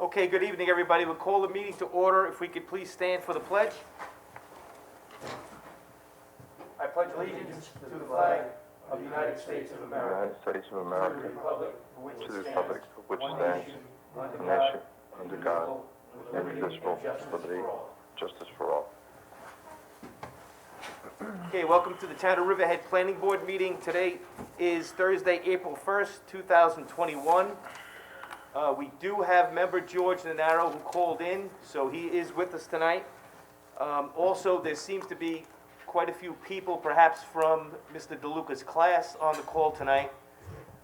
Okay, good evening, everybody. We'll call the meeting to order. If we could please stand for the pledge. I pledge allegiance to the flag of the United States of America, United States of America, to to the republic for which stands one nation, under God, indivisible, with liberty, justice for all. Okay, welcome to the Town of Riverhead Planning Board meeting. Today is Thursday, April 1st, 2021. We do have member George Nenaro who called in, so he is with us tonight. Also, there seems to be quite a few people, perhaps from Mr. DeLuca's class, on the call tonight.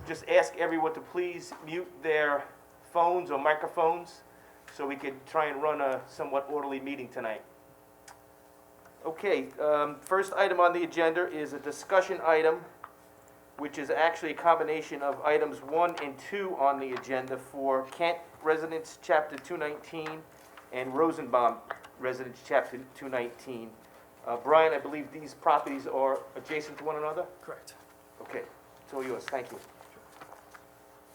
Just ask everyone to please mute their phones or microphones so we can try and run a somewhat orderly meeting tonight. Okay, first item on the agenda is a discussion item, which is actually a combination of items 1 and 2 on the agenda for Kent Residence Chapter 219 and Rosenbaum Residence Chapter 219. Brian, I believe these properties are adjacent to one another? Correct. Okay, it's all yours, thank you.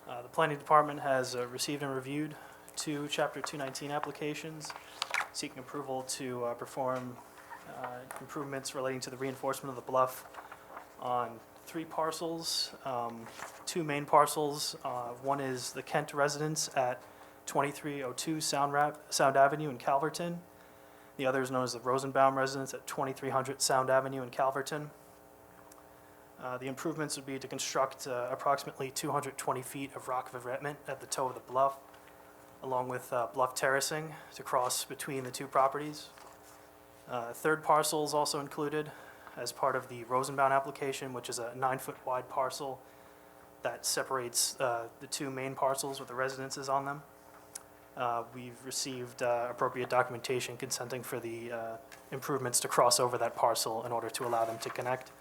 The Planning Department has received and reviewed 2 Chapter 219 applications seeking approval to perform improvements relating to the reinforcement of the bluff on 3 parcels, 2 main parcels. One is the Kent Residence at 2302 Sound Avenue in Calverton. The other is known as the Rosenbaum Residence at 2300 Sound Avenue in Calverton. The improvements would be to construct approximately 220 feet of rock revetment at the toe of the bluff, along with bluff terracing to cross between the 2 properties. Third parcel is also included as part of the Rosenbaum application, which is a 9-foot wide parcel that separates the 2 main parcels with the residences on them. We've received appropriate documentation consenting for the improvements to cross over that parcel in order to allow them to connect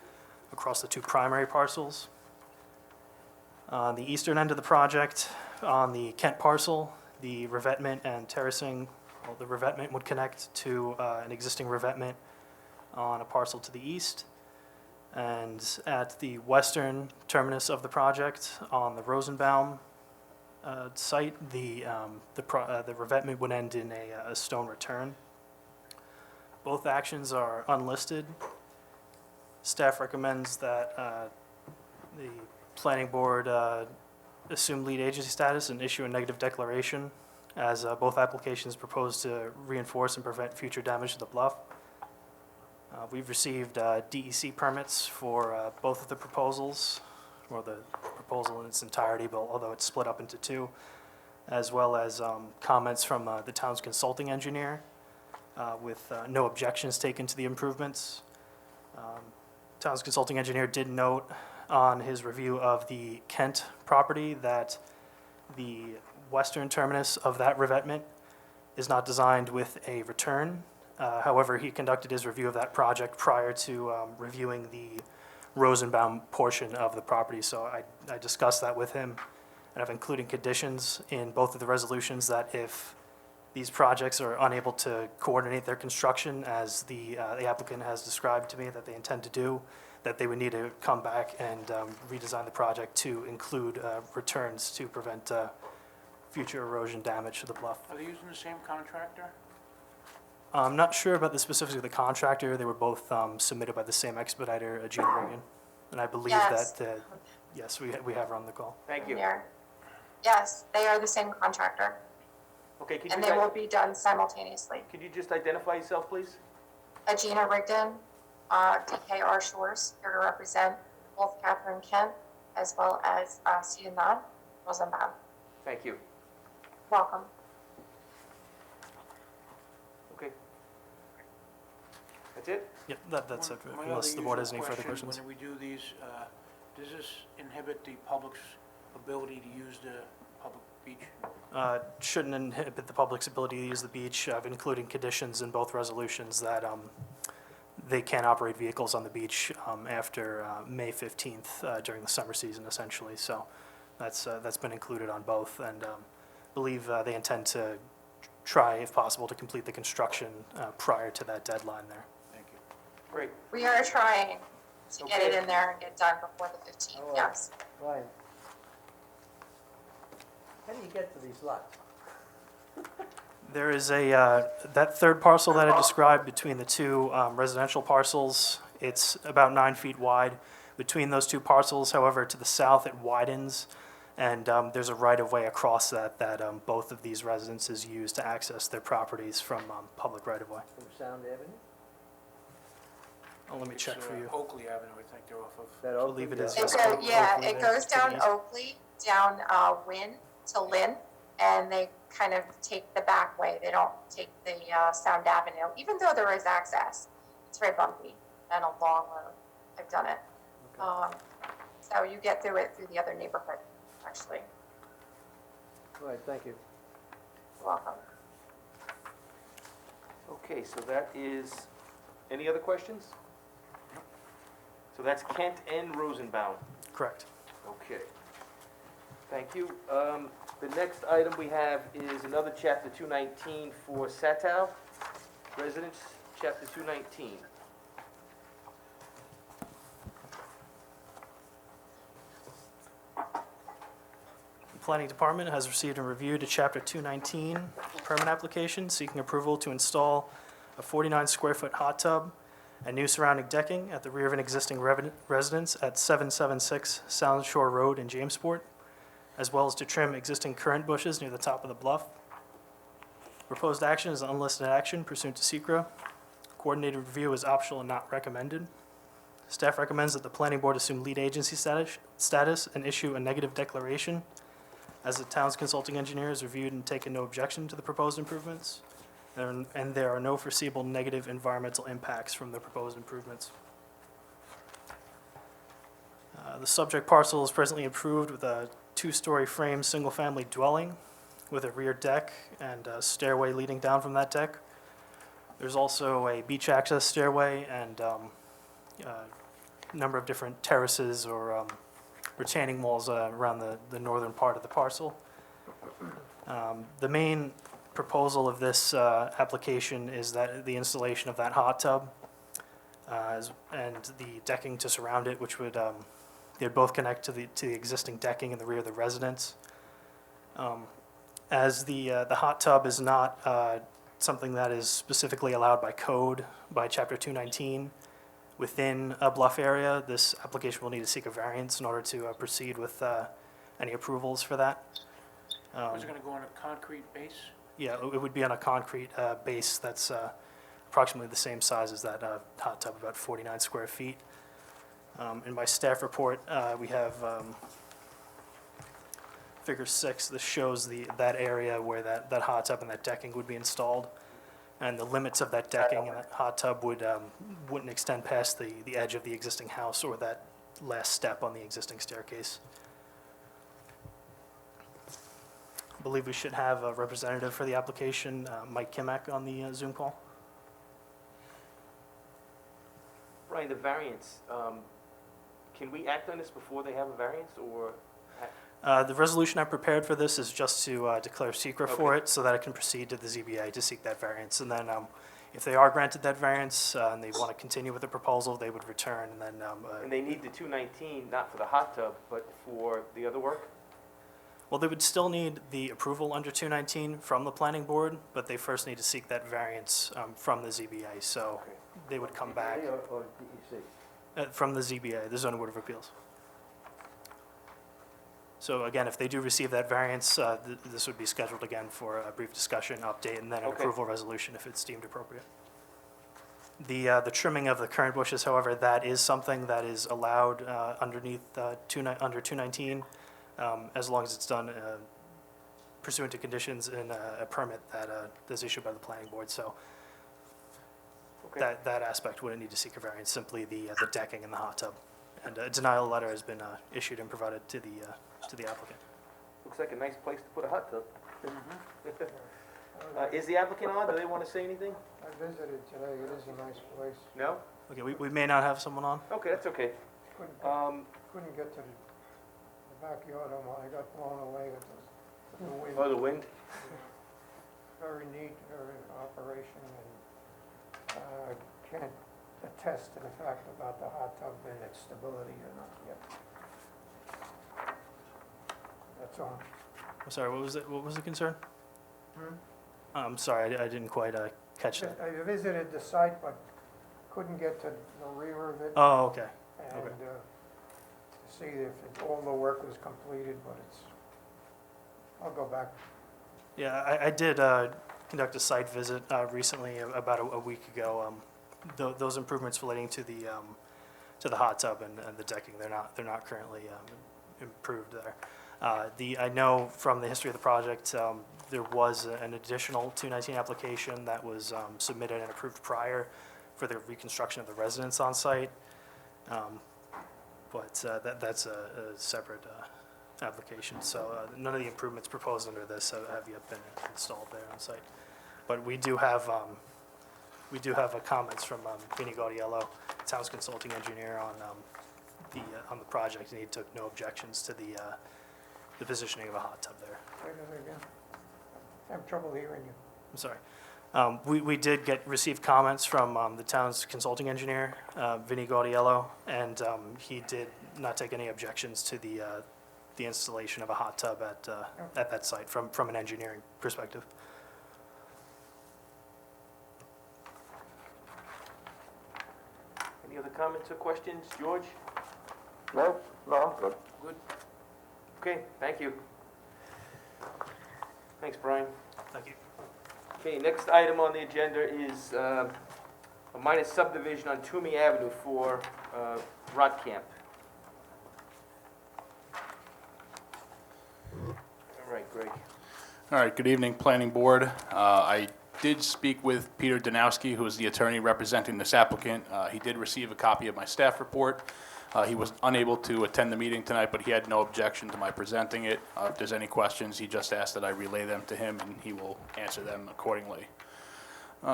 across the 2 primary parcels. On the eastern end of the project, on the Kent parcel, the revetment and terracing, well, the revetment would connect to an existing revetment on a parcel to the east. And at the western terminus of the project, on the Rosenbaum site, the revetment would end in a stone return. Both actions are unlisted. Staff recommends that the planning board assume lead agency status and issue a negative declaration, as both applications propose to reinforce and prevent future damage to the bluff. We've received DEC permits for both of the proposals, or the proposal in its entirety, but although it's split up into 2, as well as comments from the town's consulting engineer with no objections taken to the improvements. Town's consulting engineer did note on his review of the Kent property that the western terminus of that revetment is not designed with a return. However, he conducted his review of that project prior to reviewing the Rosenbaum portion of the property. So I discussed that with him, and I've included conditions in both of the resolutions that if these projects are unable to coordinate their construction as the applicant has described to me that they intend to do, that they would need to come back and redesign the project to include returns to prevent future erosion damage to the bluff. Are they using the same contractor? I'm not sure about the specifics of the contractor. They were both submitted by the same expediter, Gina Reagan. And I believe Yes. that, yes, we have her on the call. Thank you. Yes, they are the same contractor, Okay, and they will be done simultaneously. could you just identify yourself, please? Gina Rigdon, DKR Shores, here to represent both Catherine Kent as well as Sudan Rosenbaum. Thank you. Welcome. Okay. That's it? Yep, that's it, My unless other the board has usual any further question, questions. When we do these, does this inhibit the public's ability to use the public beach? Shouldn't inhibit the public's ability to use the beach. I've included conditions in both resolutions that they can't operate vehicles on the beach after May 15th during the summer season, essentially. So that's been included on both, and believe they intend to try, if possible, to complete the construction prior to that deadline there. Thank you. Great. We are trying to get it Okay. in there and get done before the 15th, Oh. yes. Ryan, how do you get to these lots? There is that third parcel that I described between the two residential parcels, it's about 9 feet wide. Between those two parcels, however, to the south, it widens, and there's a right-of-way across that both of these residences use to access their properties from public right-of-way. From Sound Avenue? Oh, let me check It's, for you. Oakley Avenue, I think they're off of. That I believe it is. It Just goes, Oakley it there goes to the down east. Oakley, down Wynn to Lynn, and they kind of take the back way. They don't take the Sound Avenue, even though there is access. It's very bumpy and a long road. I've done it. So you get through it through the other neighborhood, actually. All right, thank you. You're welcome. Okay, so that is, any other questions? So that's Kent and Rosenbaum. Correct. Okay. Thank you. The next item we have is another Chapter 219 for Satow residents, Chapter 219. The Planning Department has received and reviewed a Chapter 219 permit application seeking approval to install a 49-square-foot hot tub and new surrounding decking at the rear of an existing residence at 776 Sound Shore Road in Jamesport, as well as to trim existing currant bushes near the top of the bluff. Proposed action is unlisted action pursuant to SECRA. Coordinated review is optional and not recommended. Staff recommends that the planning board assume lead agency status and issue a negative declaration, as the town's consulting engineer has reviewed and taken no objection to the proposed improvements, and there are no foreseeable negative environmental impacts from the proposed improvements. The subject parcel is presently improved with a 2-story frame, single-family dwelling with a rear deck and a stairway leading down from that deck. There's also a beach access stairway and a number of different terraces or retaining walls around the northern part of the parcel. The main proposal of this application is that the installation of that hot tub and the decking to surround it, which would they'd both connect to the existing decking in the rear of the residence. As the hot tub is not something that is specifically allowed by code by Chapter 219 within a bluff area, this application will need to seek a variance in order to proceed with any approvals for that. Is it gonna go on a concrete base? Yeah, it would be on a concrete base that's approximately the same size as that hot tub, about 49 square feet. In my staff report, we have Figure 6. This shows that area where that hot tub and that decking would be installed. And the limits of that decking and that hot tub wouldn't extend past the edge of the existing house or that last step on the existing staircase. I believe we should have a representative for the application, Mike Kimak, on the Zoom call. Brian, the variance, can we act on this before they have a variance, or? The resolution I prepared for this is just to declare secret for Okay. it so that it can proceed to the ZBA to seek that variance. And then if they are granted that variance and they want to continue with the proposal, they would return and then, And they need the 219, not for the hot tub, but for the other work? well, they would still need the approval under 219 from the planning board, but they first need to seek that variance from the ZBA. So Okay. they would come back Or DEC? from the ZBA, the Zoning Board of Appeals. So again, if they do receive that variance, this would be scheduled again for a brief discussion, update, and then an Okay. approval resolution if it's deemed appropriate. The trimming of the currant bushes, however, that is something that is allowed underneath under 219, as long as it's done pursuant to conditions in a permit that is issued by the planning board. So Okay. that aspect wouldn't need to seek a variance, simply the decking and the hot tub. And a denial letter has been issued and provided to the applicant. Looks like a nice place to put a hot tub. Is the applicant on? Do they want to say anything? I visited today, it is a nice place. No? Okay, we may not have someone on. Okay, that's okay. Couldn't get to the backyard, I got blown away with the wind. Oh, the wind? Very neat, very operation, and can't attest to the fact about the hot tub and its stability or not yet. That's all. I'm sorry, what was the concern? I'm sorry, I didn't quite catch that. I visited the site, but couldn't get to the rear of it Oh, okay. and to see if all the work was completed, but I'll go back. Yeah, I did conduct a site visit recently, about a week ago. Those improvements relating to the hot tub and the decking, they're not currently improved there. I know from the history of the project, there was an additional 219 application that was submitted and approved prior for the reconstruction of the residence on site. But that's a separate application, so none of the improvements proposed under this have yet been installed there on site. But we do have comments from Vinnie Gaudiello, town's consulting engineer on the project, and he took no objections to the positioning of a hot tub there. Say that again. I have trouble hearing you. I'm sorry. We did receive comments from the town's consulting engineer, Vinnie Gaudiello, and he did not take any objections to the installation of a hot tub at that site from an engineering perspective. Any other comments or questions? George? No, I'm good. Good. Okay, thank you. Thanks, Brian. Thank you. Okay, next item on the agenda is a minor subdivision on Toomey Avenue for Rot Camp. All right, Greg. All right, good evening, Planning Board. I did speak with Peter Danowski, who is the attorney representing this applicant. He did receive a copy of my staff report. He was unable to attend the meeting tonight, but he had no objection to my presenting it. If there's any questions, he just asked that I relay them to him, and he will answer them accordingly.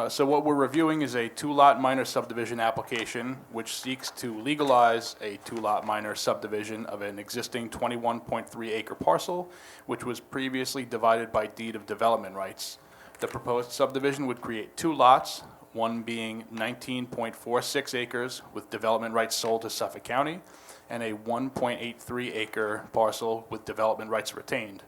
So what we're reviewing is a two-lot minor subdivision application, which seeks to legalize a two-lot minor subdivision of an existing 21.3 acre parcel, which was previously divided by deed of development rights. The proposed subdivision would create two lots, one being 19.46 acres with development rights sold to Suffolk County, and a 1.83 acre parcel with development rights retained.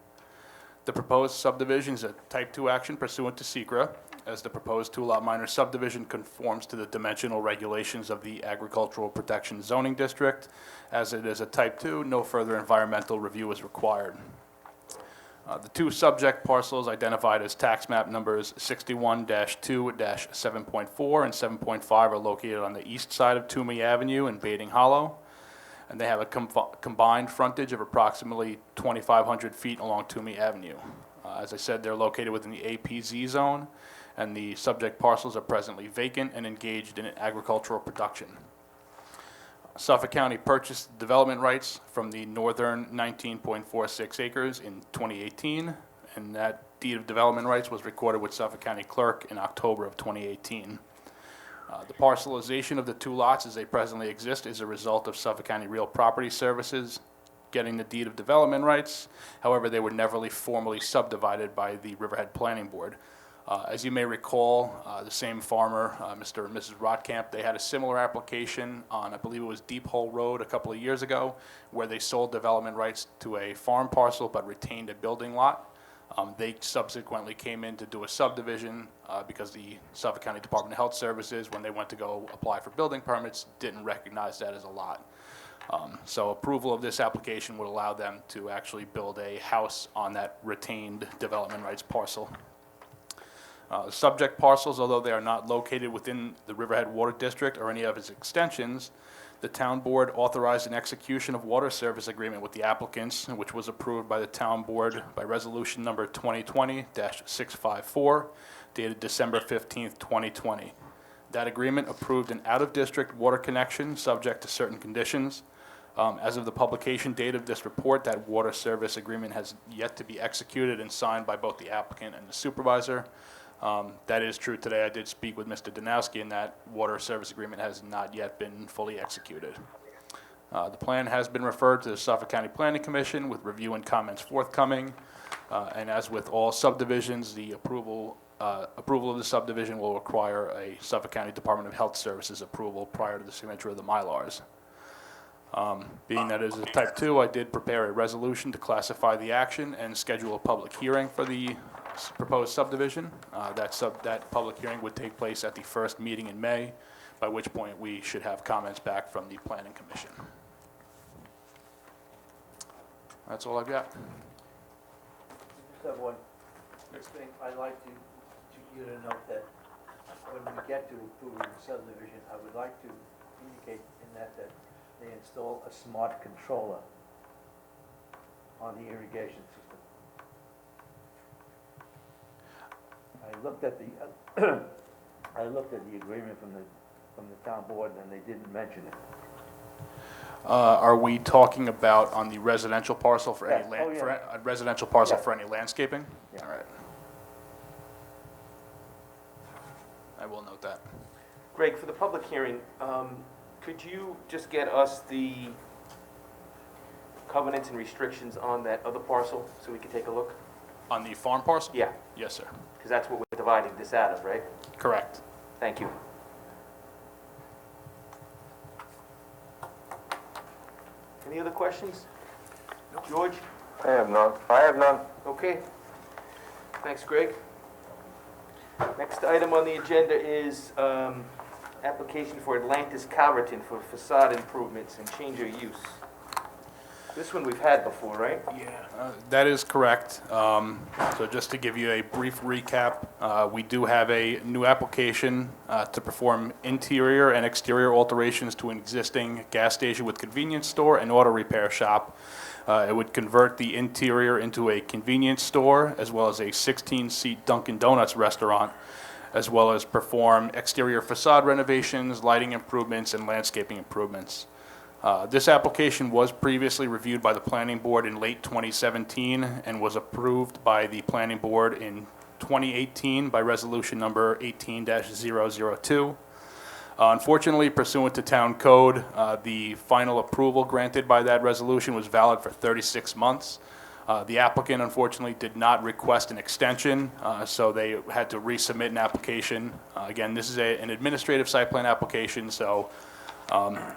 The proposed subdivision is a type 2 action pursuant to SECRA, as the proposed two-lot minor subdivision conforms to the dimensional regulations of the Agricultural Protection Zoning District. As it is a type 2, no further environmental review is required. The two subject parcels identified as tax map numbers 61-2-7.4 and 7.5 are located on the east side of Toomey Avenue in Bading Hollow, and they have a combined frontage of approximately 2,500 feet along Toomey Avenue. As I said, they're located within the APZ zone, and the subject parcels are presently vacant and engaged in agricultural production. Suffolk County purchased development rights from the northern 19.46 acres in 2018, and that deed of development rights was recorded with Suffolk County Clerk in October of 2018. The parcelization of the two lots as they presently exist is a result of Suffolk County Real Property Services getting the deed of development rights. However, they were never formally subdivided by the Riverhead Planning Board. As you may recall, the same farmer, Mr. and Mrs. Rotkamp, they had a similar application on, I believe it was Deep Hole Road a couple of years ago, where they sold development rights to a farm parcel but retained a building lot. They subsequently came in to do a subdivision because the Suffolk County Department of Health Services, when they went to go apply for building permits, didn't recognize that as a lot. So approval of this application would allow them to actually build a house on that retained development rights parcel. Subject parcels, although they are not located within the Riverhead Water District or any of its extensions, the town board authorized an execution of water service agreement with the applicants, which was approved by the town board by resolution number 2020-654, dated December 15th, 2020. That agreement approved an out-of-district water connection subject to certain conditions. As of the publication date of this report, that water service agreement has yet to be executed and signed by both the applicant and the supervisor. That is true today. I did speak with Mr. Danowski, and that water service agreement has not yet been fully executed. The plan has been referred to the Suffolk County Planning Commission with review and comments forthcoming. And as with all subdivisions, the approval of the subdivision will require a Suffolk County Department of Health Services approval prior to the signature of the Mylars. Being that it is a type 2, I did prepare a resolution to classify the action and schedule a public hearing for the proposed subdivision. That public hearing would take place at the first meeting in May, by which point we should have comments back from the Planning Commission. That's all I've got. I just have one thing. I'd like you to note that when we get to approving the subdivision, I would like to indicate in that they install a smart controller on the irrigation system. I looked at the agreement from the town board, and they didn't mention it. Are we talking about on the residential parcel for any Yes. land, Oh, yeah. for a residential parcel Yeah. for any landscaping? Yeah. All right. I will note that. Greg, for the public hearing, could you just get us the covenants and restrictions on that other parcel so we can take a look? On the farm parcel? Yeah, Yes, sir. because that's what we're dividing this out of, right? Correct. Thank you. Any other questions? George? I have none. Okay. Thanks, Greg. Next item on the agenda is application for Atlantis Calverton for facade improvements and change of use. This one we've had before, right? Yeah. That is correct. So just to give you a brief recap, we do have a new application to perform interior and exterior alterations to an existing gas station with convenience store and auto repair shop. It would convert the interior into a convenience store, as well as a 16-seat Dunkin' Donuts restaurant, as well as perform exterior facade renovations, lighting improvements, and landscaping improvements. This application was previously reviewed by the Planning Board in late 2017 and was approved by the Planning Board in 2018 by resolution number 18-002. Unfortunately, pursuant to Town Code, the final approval granted by that resolution was valid for 36 months. The applicant unfortunately did not request an extension, so they had to resubmit an application. Again, this is an administrative site plan application, so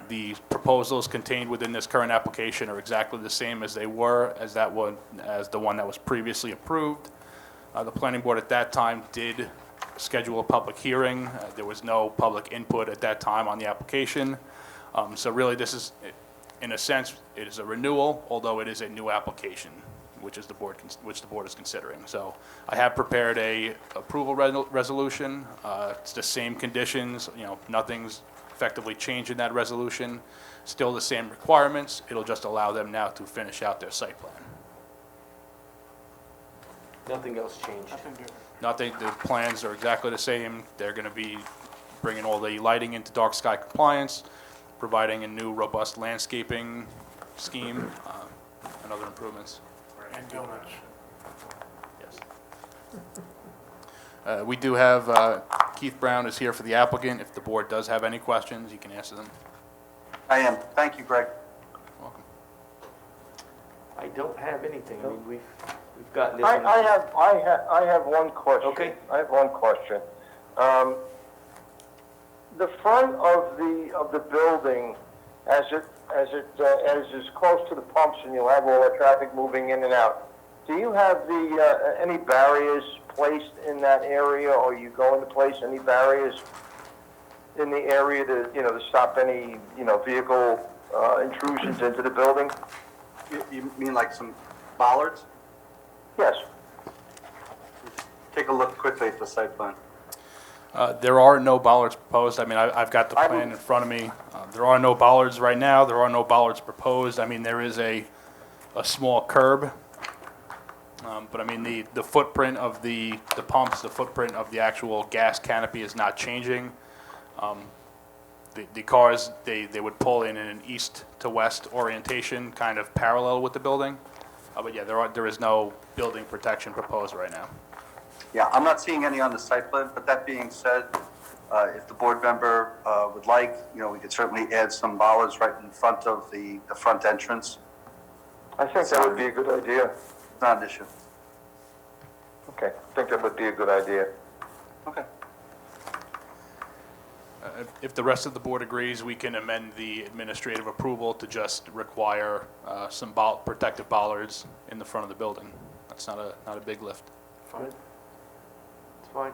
the proposals contained within this current application are exactly the same as they were as the one that was previously approved. The Planning Board at that time did schedule a public hearing. There was no public input at that time on the application. So really, this is, in a sense, it is a renewal, although it is a new application, which the board is considering. So I have prepared a approval resolution. It's the same conditions. Nothing's effectively changed in that resolution. Still the same requirements. It'll just allow them now to finish out their site plan. Nothing else changed. Nothing different. Nothing, the plans are exactly the same. They're going to be bringing all the lighting into dark sky compliance, providing a new robust landscaping scheme, and other improvements. And donuts. Yes. We do have, Keith Brown is here for the applicant. If the board does have any questions, you can answer them. I am. Thank you, Greg. Welcome. I don't have anything. I mean, we've gotten this one. I have one question. Okay. I have one question. The front of the building, as is close to the pumps, and you'll have all the traffic moving in and out. Do you have any barriers placed in that area, or are you going to place any barriers in the area to stop any vehicle intrusions into the building? You mean like some bollards? Yes. Take a look quickly at the site plan. There are no bollards proposed. I mean, I've got the plan in front of me. There are no bollards right now. There are no bollards proposed. I mean, there is a small curb. But I mean, the footprint of the pumps, the footprint of the actual gas canopy is not changing. The cars, they would pull in an east to west orientation, kind of parallel with the building. But yeah, there is no building protection proposed right now. Yeah, I'm not seeing any on the site plan, but that being said, if the board member would like, we could certainly add some bollards right in front of the front entrance. I think that would be a good idea. It's not an issue. Okay, I think that would be a good idea. Okay. If the rest of the board agrees, we can amend the administrative approval to just require some protective bollards in the front of the building. That's not a big lift. Fine. fine.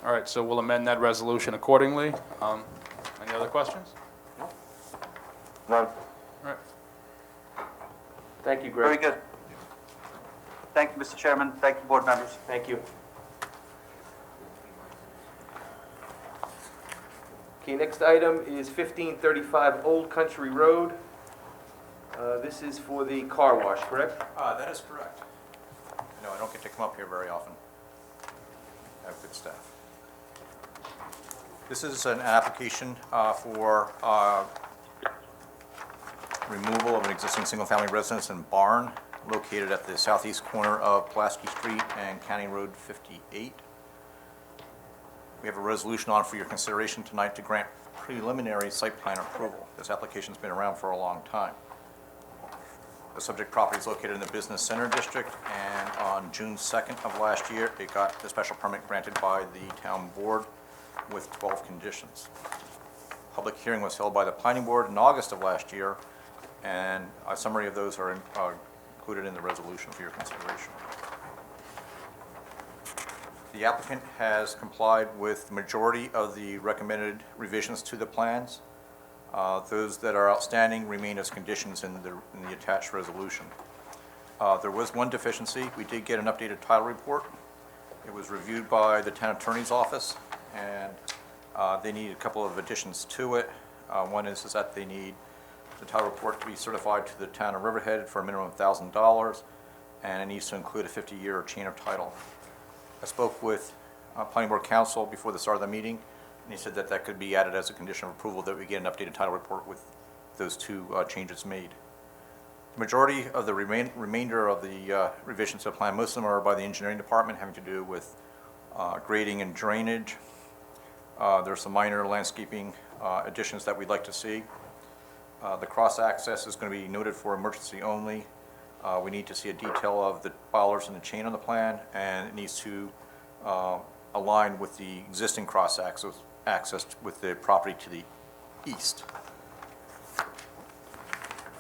All right, so we'll amend that resolution accordingly. Any other questions? None. All right. Thank you, Greg. Very good. Thank you, Mr. Chairman. Thank you, board members. Thank you. Okay, next item is 1535 Old Country Road. This is for the car wash, correct? That is correct. No, I don't get to come up here very often. I have good staff. This is an application for removal of an existing single-family residence and barn located at the southeast corner of Pulaski Street and County Road 58. We have a resolution on for your consideration tonight to grant preliminary site plan approval. This application's been around for a long time. The subject property is located in the Business Center District, and on June 2nd of last year, it got the special permit granted by the town board with 12 conditions. Public hearing was held by the planning board in August of last year, and a summary of those are included in the resolution for your consideration. The applicant has complied with the majority of the recommended revisions to the plans. Those that are outstanding remain as conditions in the attached resolution. There was one deficiency. We did get an updated title report. It was reviewed by the town attorney's office, and they need a couple of additions to it. One is that they need the title report to be certified to the town of Riverhead for a minimum of $1,000, and it needs to include a 50-year chain of title. I spoke with planning board counsel before the start of the meeting, and he said that that could be added as a condition of approval, that we get an updated title report with those two changes made. The majority of the remainder of the revisions to the plan, most of them are by the engineering department, having to do with grading and drainage. There's some minor landscaping additions that we'd like to see. The cross-access is going to be noted for emergency only. We need to see a detail of the bollards and the chain on the plan, and it needs to align with the existing cross-access with the property to the east.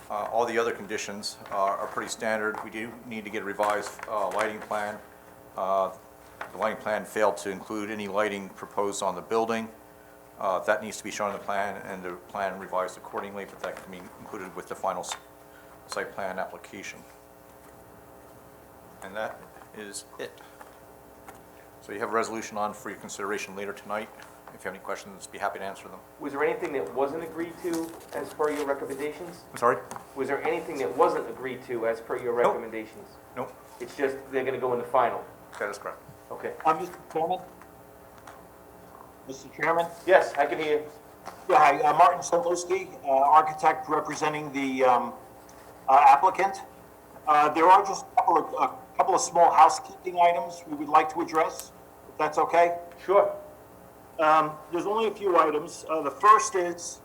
All the other conditions are pretty standard. We do need to get a revised lighting plan. The lighting plan failed to include any lighting proposed on the building. That needs to be shown in the plan, and the plan revised accordingly, but that can be included with the final site plan application. And that is it. So you have a resolution on for your consideration later tonight. If you have any questions, be happy to answer them. Was there anything that wasn't agreed to as per your recommendations? I'm sorry? Was there anything that wasn't agreed to as per your recommendations? Nope, It's just they're gonna go in the final? that is correct. Okay. Mr. Chairman? Mr. Chairman? Yes, I can hear you. Yeah, hi, Martin Solowski, architect representing the applicant. There are just a couple of small housekeeping items we would like to address, if that's okay. Sure. There's only a few items. The first is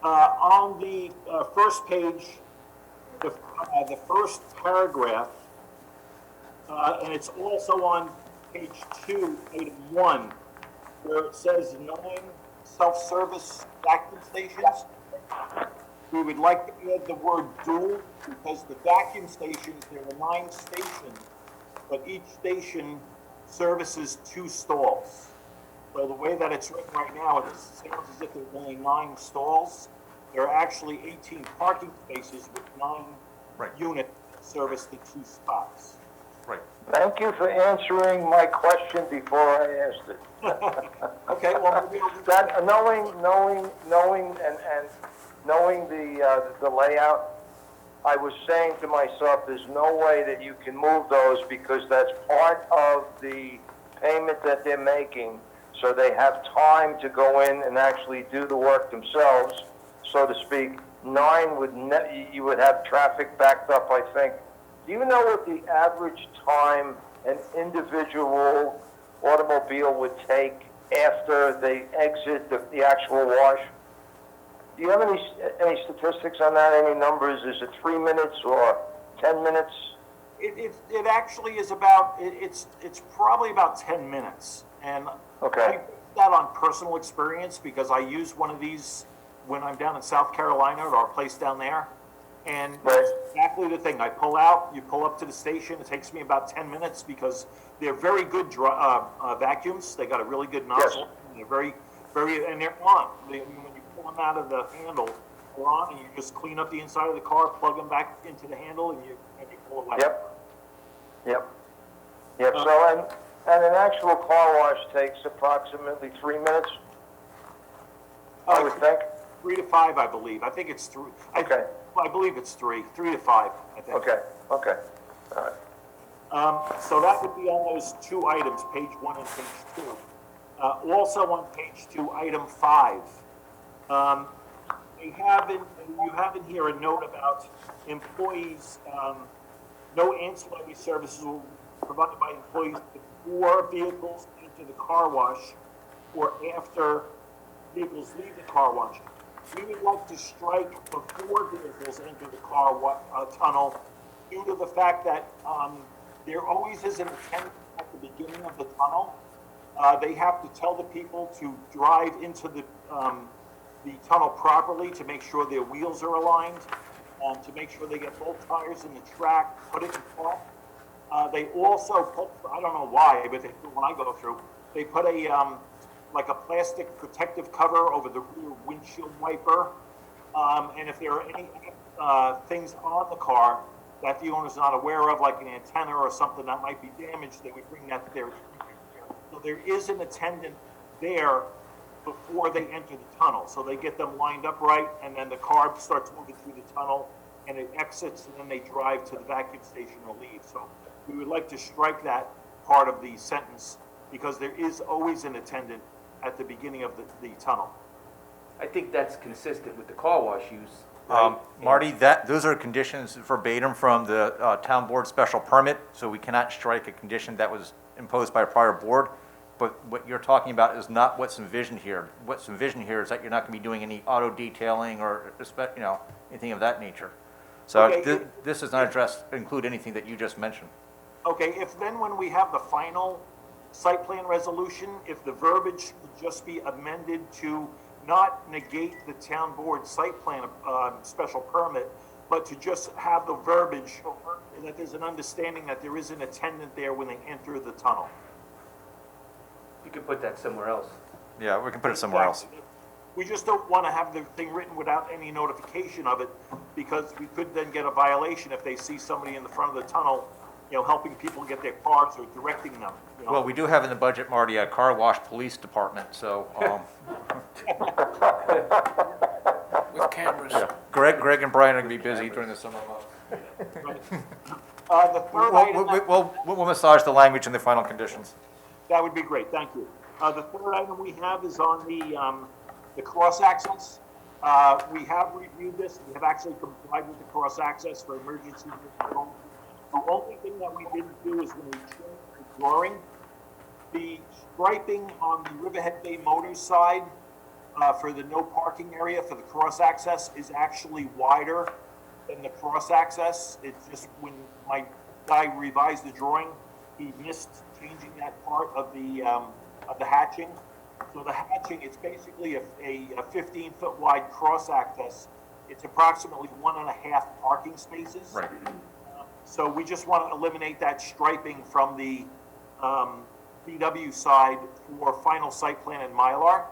on the first page, the first paragraph, and it's also on page 2, item 1, where it says 9 self-service vacuum stations. We would like to add the word dual, because the vacuum stations, there are 9 stations, but each station services 2 stalls. So the way that it's written right now, it sounds as if there are only 9 stalls. There are actually 18 parking spaces with 9 Right. units that service the 2 spots. Right. Thank you for answering my question before I asked it. Okay, well, maybe I'll do That, knowing the layout, I was saying to myself, there's no way that you can move those, because that's part of the payment that they're making. So they have time to go in and actually do the work themselves, so to speak. 9 would you would have traffic backed up, I think. Do you know what the average time an individual automobile would take after they exit the actual wash? Do you have any statistics on that? Any numbers? Is it 3 minutes or 10 minutes? It actually is about, it's probably about 10 minutes. And Okay. I base that on personal experience, because I use one of these when I'm down in South Carolina at our place down there. And Right. that's exactly the thing. I pull out, you pull up to the station, it takes me about 10 minutes because they're very good vacuums. They got a really good nozzle. And they're very, and they're on. When you pull them out of the handle, they're on, and you just clean up the inside of the car, plug them back into the handle, and you pull away. Yep. Yep, so, and an actual car wash takes approximately 3 minutes, I would think. 3 to 5, I believe. I think it's 3. Okay. I believe it's 3 to 5, I think. Okay, all right. So that would be on those two items, page 1 and page 2. Also on page 2, item 5. You have in here a note about employees, no ancillary services will be provided by employees before vehicles enter the car wash or after vehicles leave the car wash. We would like to strike before vehicles enter the tunnel due to the fact that there always is an attendant at the beginning of the tunnel. They have to tell the people to drive into the tunnel properly to make sure their wheels are aligned, to make sure they get both tires in the track, put it in park. They also put, I don't know why, but when I go through, they put a like a plastic protective cover over the rear windshield wiper. And if there are any things on the car that the owner's not aware of, like an antenna or something that might be damaged, they would bring that to their attention. So there is an attendant there before they enter the tunnel. So they get them lined up right, and then the car starts moving through the tunnel, and it exits, and then they drive to the vacuum station or leave. So we would like to strike that part of the sentence, because there is always an attendant at the beginning of the tunnel. I think that's consistent with the car wash use. right? Marty, those are conditions verbatim from the town board special permit, so we cannot strike a condition that was imposed by a prior board. But what you're talking about is not what's envisioned here. What's envisioned here is that you're not going to be doing any auto detailing or, anything of that nature. So Okay. this does not include anything that you just mentioned. Okay, if then when we have the final site plan resolution, if the verbiage would just be amended to not negate the town board site plan, special permit, but to just have the verbiage that there's an understanding that there is an attendant there when they enter the tunnel. You could put that somewhere else. Yeah, we can put it somewhere else. We just don't want to have the thing written without any notification of it, because we could then get a violation if they see somebody in the front of the tunnel, helping people get their cars or directing them. Well, we do have in the budget, Marty, a car wash police department, so, With cameras. Greg and Brian are gonna be busy during the summer months. The third item, We'll massage the language in the final conditions. that would be great, thank you. The third item we have is on the cross-access. We have reviewed this, we have actually complied with the cross-access for emergency vehicles. The only thing that we didn't do is when we changed the drawing, the striping on the Riverhead Bay Motors side for the no parking area for the cross-access is actually wider than the cross-access. It's just when my guy revised the drawing, he missed changing that part of the hatching. So the hatching, it's basically a 15-foot wide cross-access. It's approximately 1.5 parking spaces. Right. So we just want to eliminate that striping from the VW side for final site plan and Mylar.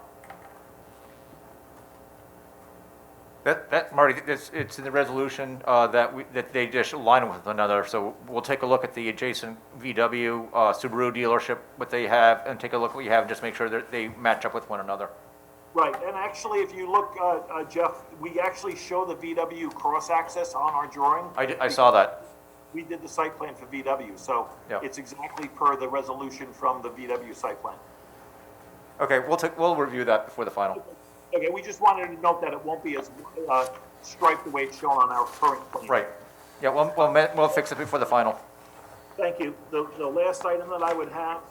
Marty, it's in the resolution that they just align with one another, so we'll take a look at the adjacent VW Subaru dealership, what they have, and take a look at what you have, and just make sure that they match up with one another. Right, and actually, if you look, Jeff, we actually show the VW cross-access on our drawing. I saw that. We did the site plan for VW, so Yeah. it's exactly per the resolution from the VW site plan. Okay, we'll review that before the final. Okay, we just wanted to note that it won't be as striped the way it's shown on our current plan. Right. Yeah, we'll fix it before the final. Thank you. The last item that I would have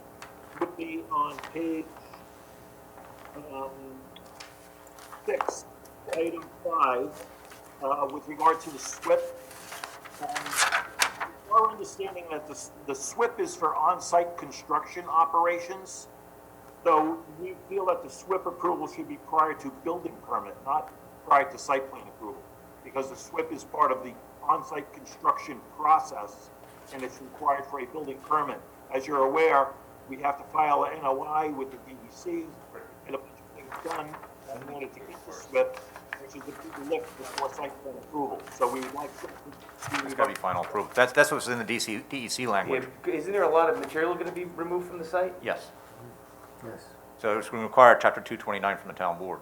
would be on page 6, item 5, with regard to the SWIP. Our understanding that the SWIP is for on-site construction operations. So we feel that the SWIP approval should be prior to building permit, not prior to site plan approval. because the SWIP is part of the on-site construction process, and it's required for a building permit. As you're aware, we have to file an NOI with the DEC, and a bunch of things done in order to get the SWIP, which is the big lift before site plan approval. So we would like to. It's got to be final approval. That's what's in the DEC language. Yeah, isn't there a lot of material gonna be removed from the site? Yes. Yes. So it's going to require Chapter 229 from the town board.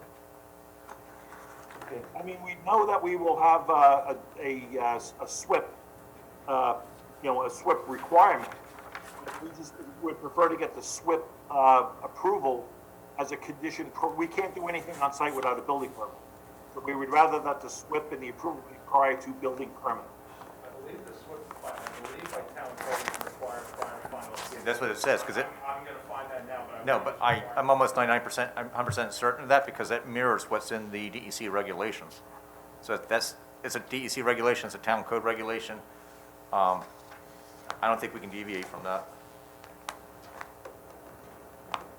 Okay. I mean, we know that we will have a SWIP, a SWIP requirement. We just would prefer to get the SWIP approval as a condition. We can't do anything on site without a building permit. So we would rather that the SWIP and the approval be prior to building permit. I believe by town code requires final approval. That's what it says, because I'm gonna find that now, but. no, but I'm almost 99%, I'm 100% certain of that, because that mirrors what's in the DEC regulations. So it's a DEC regulation, it's a town code regulation. I don't think we can deviate from that.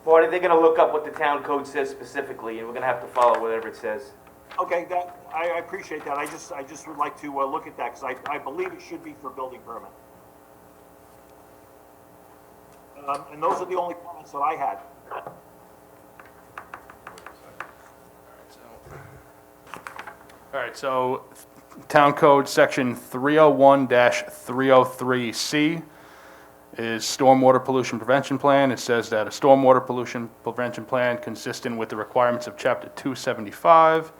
Marty, they're gonna look up what the town code says specifically, and we're gonna have to follow whatever it says. Okay, I appreciate that. I just would like to look at that, because I believe it should be for building permit. And those are the only comments that I had. All right, so Town Code Section 301-303C is Stormwater Pollution Prevention Plan. It says that a stormwater pollution prevention plan consistent with the requirements of Chapter 275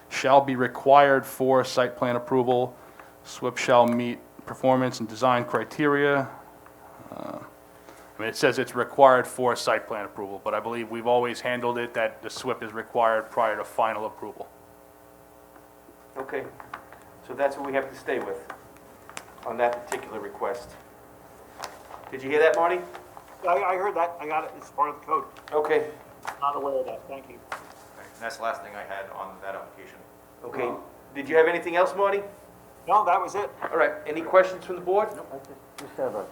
shall be required for site plan approval. SWIP shall meet performance and design criteria. I mean, it says it's required for site plan approval, but I believe we've always handled it that the SWIP is required prior to final approval. Okay, so that's what we have to stay with on that particular request. Did you hear that, Marty? I heard that. I got it. It's part of the code. Okay, Not aware of that. Thank you. And that's the last thing I had on that application. okay. Did you have anything else, Marty? No, that was it. All right, any questions from the board? I just have a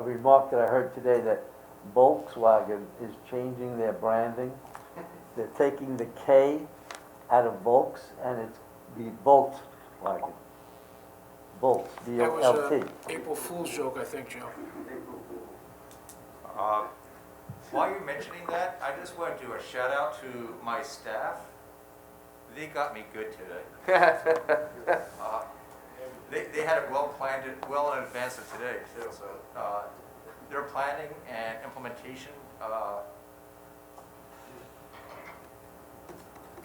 remark that I heard today that Volkswagen is changing their branding. They're taking the K out of Volks and it's the Volkswagen. Volks, That was V-O-L-T. a April Fool's joke, I think, Joe. While you're mentioning that, I just want to do a shout out to my staff. They got me good today. They had it well planned, well in advance of today too. So their planning and implementation.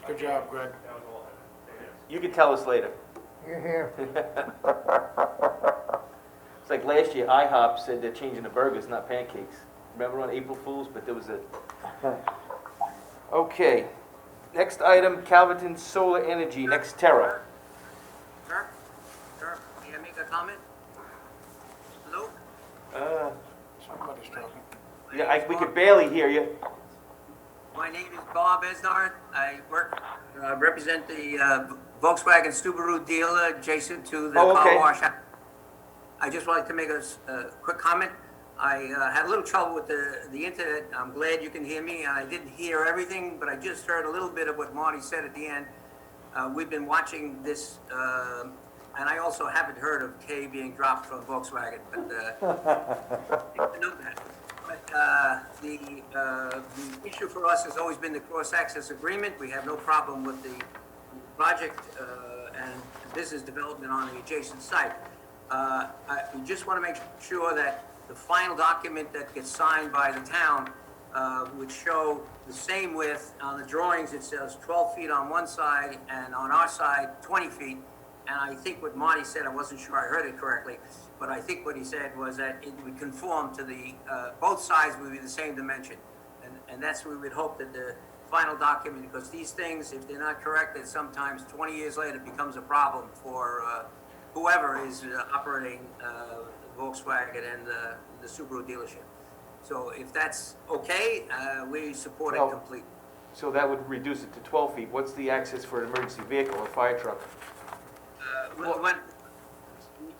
Good job, Greg. You can tell us later. You're here. It's like last year, IHOP said they're changing the burgers, not pancakes. Remember on April Fools, but there was a... Okay, next item, Calverton Solar Energy, Nextera. Sir, may I make a comment? Hello? Somebody's talking. Yeah, we could barely hear you. My name is Bob Esnard. I represent the Volkswagen Subaru dealer adjacent to the Oh, car okay. wash. I just wanted to make a quick comment. I had a little trouble with the internet. I'm glad you can hear me. I didn't hear everything, but I just heard a little bit of what Marty said at the end. We've been watching this, and I also haven't heard of K being dropped from Volkswagen, but I know that. But the issue for us has always been the cross-access agreement. We have no problem with the project and business development on the adjacent site. We just want to make sure that the final document that gets signed by the town would show the same width. On the drawings, it says 12 feet on one side, and on our side, 20 feet. And I think what Marty said, I wasn't sure I heard it correctly, but I think what he said was that it would conform to the, both sides would be the same dimension. And that's what we would hope that the final document, because these things, if they're not corrected, sometimes 20 years later becomes a problem for whoever is operating Volkswagen and the Subaru dealership. So if that's okay, we support it Well, completely. So that would reduce it to 12 feet. What's the access for an emergency vehicle, a fire truck?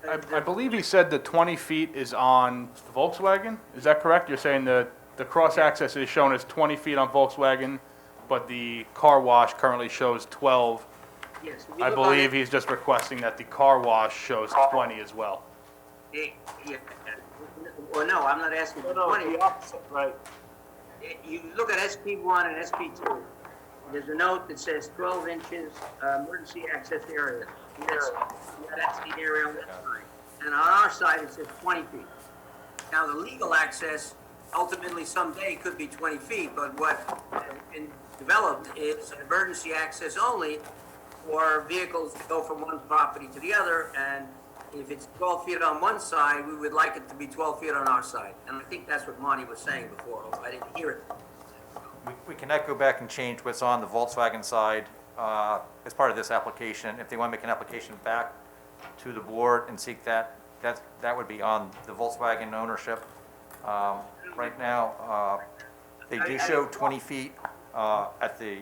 I believe he said the 20 feet is on Volkswagen. Is that correct? You're saying the cross-access is shown as 20 feet on Volkswagen, but the car wash currently shows 12 Yes. if you I look on believe it- he's just requesting that the car wash shows 20 as well. Yeah, well, no, I'm not asking for No, 20. the opposite, right. You look at SP1 and SP2. There's a note that says 12 inches emergency access area. That's the area on that side. And on our side, it says 20 feet. Now, the legal access ultimately someday could be 20 feet, but what has been developed is emergency access only for vehicles to go from one property to the other. And if it's 12 feet on one side, we would like it to be 12 feet on our side. And I think that's what Monty was saying before, although I didn't hear it. We cannot go back and change what's on the Volkswagen side as part of this application. If they want to make an application back to the board and seek that would be on the Volkswagen ownership. Right now, they do show 20 feet at the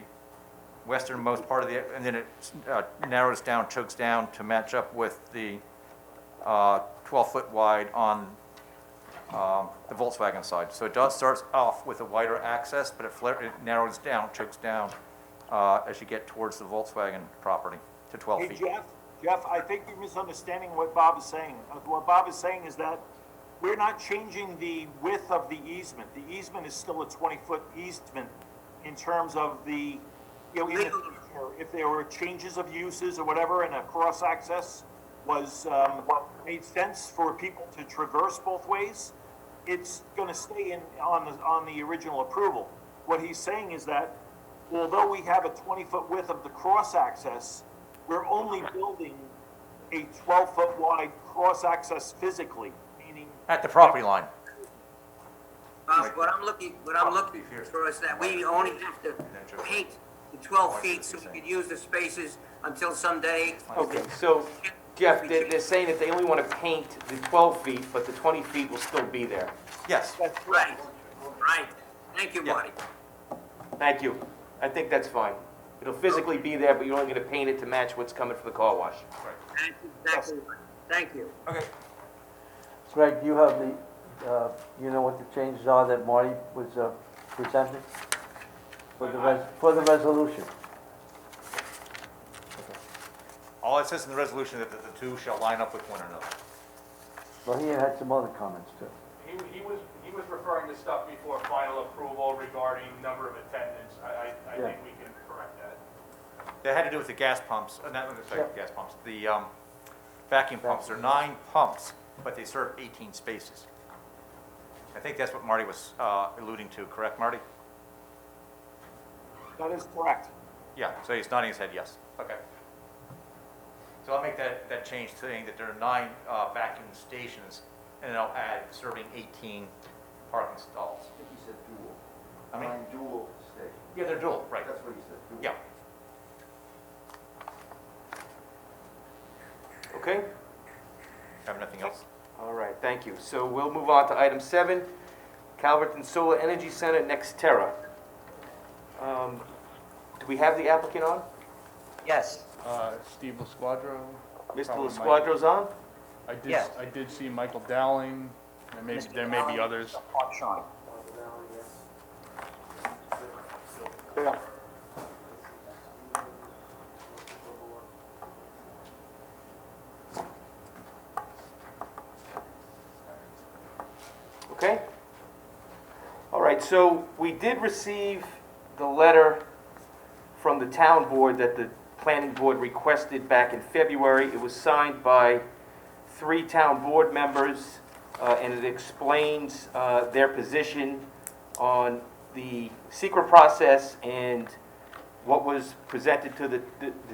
westernmost part of the, and then it narrows down, chokes down to match up with the 12-foot wide on the Volkswagen side. So it does start off with a wider access, but it narrows down, chokes down as you get towards the Volkswagen property to 12 Hey, feet. Jeff, I think you're misunderstanding what Bob is saying. What Bob is saying is that we're not changing the width of the easement. The easement is still a 20-foot easement in terms of the, in the future, if there were changes of uses or whatever, and a cross-access was, made sense for people to traverse both ways, it's gonna stay on the original approval. What he's saying is that although we have a 20-foot width of the cross-access, we're only building a 12-foot wide cross-access physically, meaning. At the property line. What I'm looking for is that we only have to paint the 12 feet so we could use the spaces until someday. Okay, so, Jeff, they're saying that they only want to paint the 12 feet, but the 20 feet will still be there. Yes. Right, right. Thank you, Marty. Thank you. I think that's fine. It'll physically be there, but you're only going to paint it to match what's coming from the car wash. Thank you, exactly. Thank you. Okay. Greg, do you have the, you know what the changes are that Marty was presenting for the resolution? All it says in the resolution is that the two shall line up with one another. Well, he had some other comments too. He was referring to stuff before final approval regarding number of attendants. I Yeah. think we can correct that. That had to do with the gas pumps, not sorry, Yeah. gas pumps, the vacuum pumps. There are 9 pumps, but they serve 18 spaces. I think that's what Marty was alluding to, correct, Marty? That is correct. Yeah, so he's nodding his head yes. Okay. So I'll make that change saying that there are 9 vacuum stations, and then I'll add serving 18 parking stalls. I think he said dual. I mean- 9 dual stations. Yeah, they're dual, right. That's what he said, dual. Yeah. Okay? Have nothing else? All right, thank you. So we'll move on to item 7, Calverton Solar Energy Center, Nextera. Do we have the applicant on? Yes. Steve LaSquadro. Mr. Probably LaSquadro's on? Yes. I did see Michael Dowling, and there may be others. Yeah. Okay? All right, so we did receive the letter from the town board that the planning board requested back in February. It was signed by 3 town board members, and it explains their position on the secret process and what was presented to the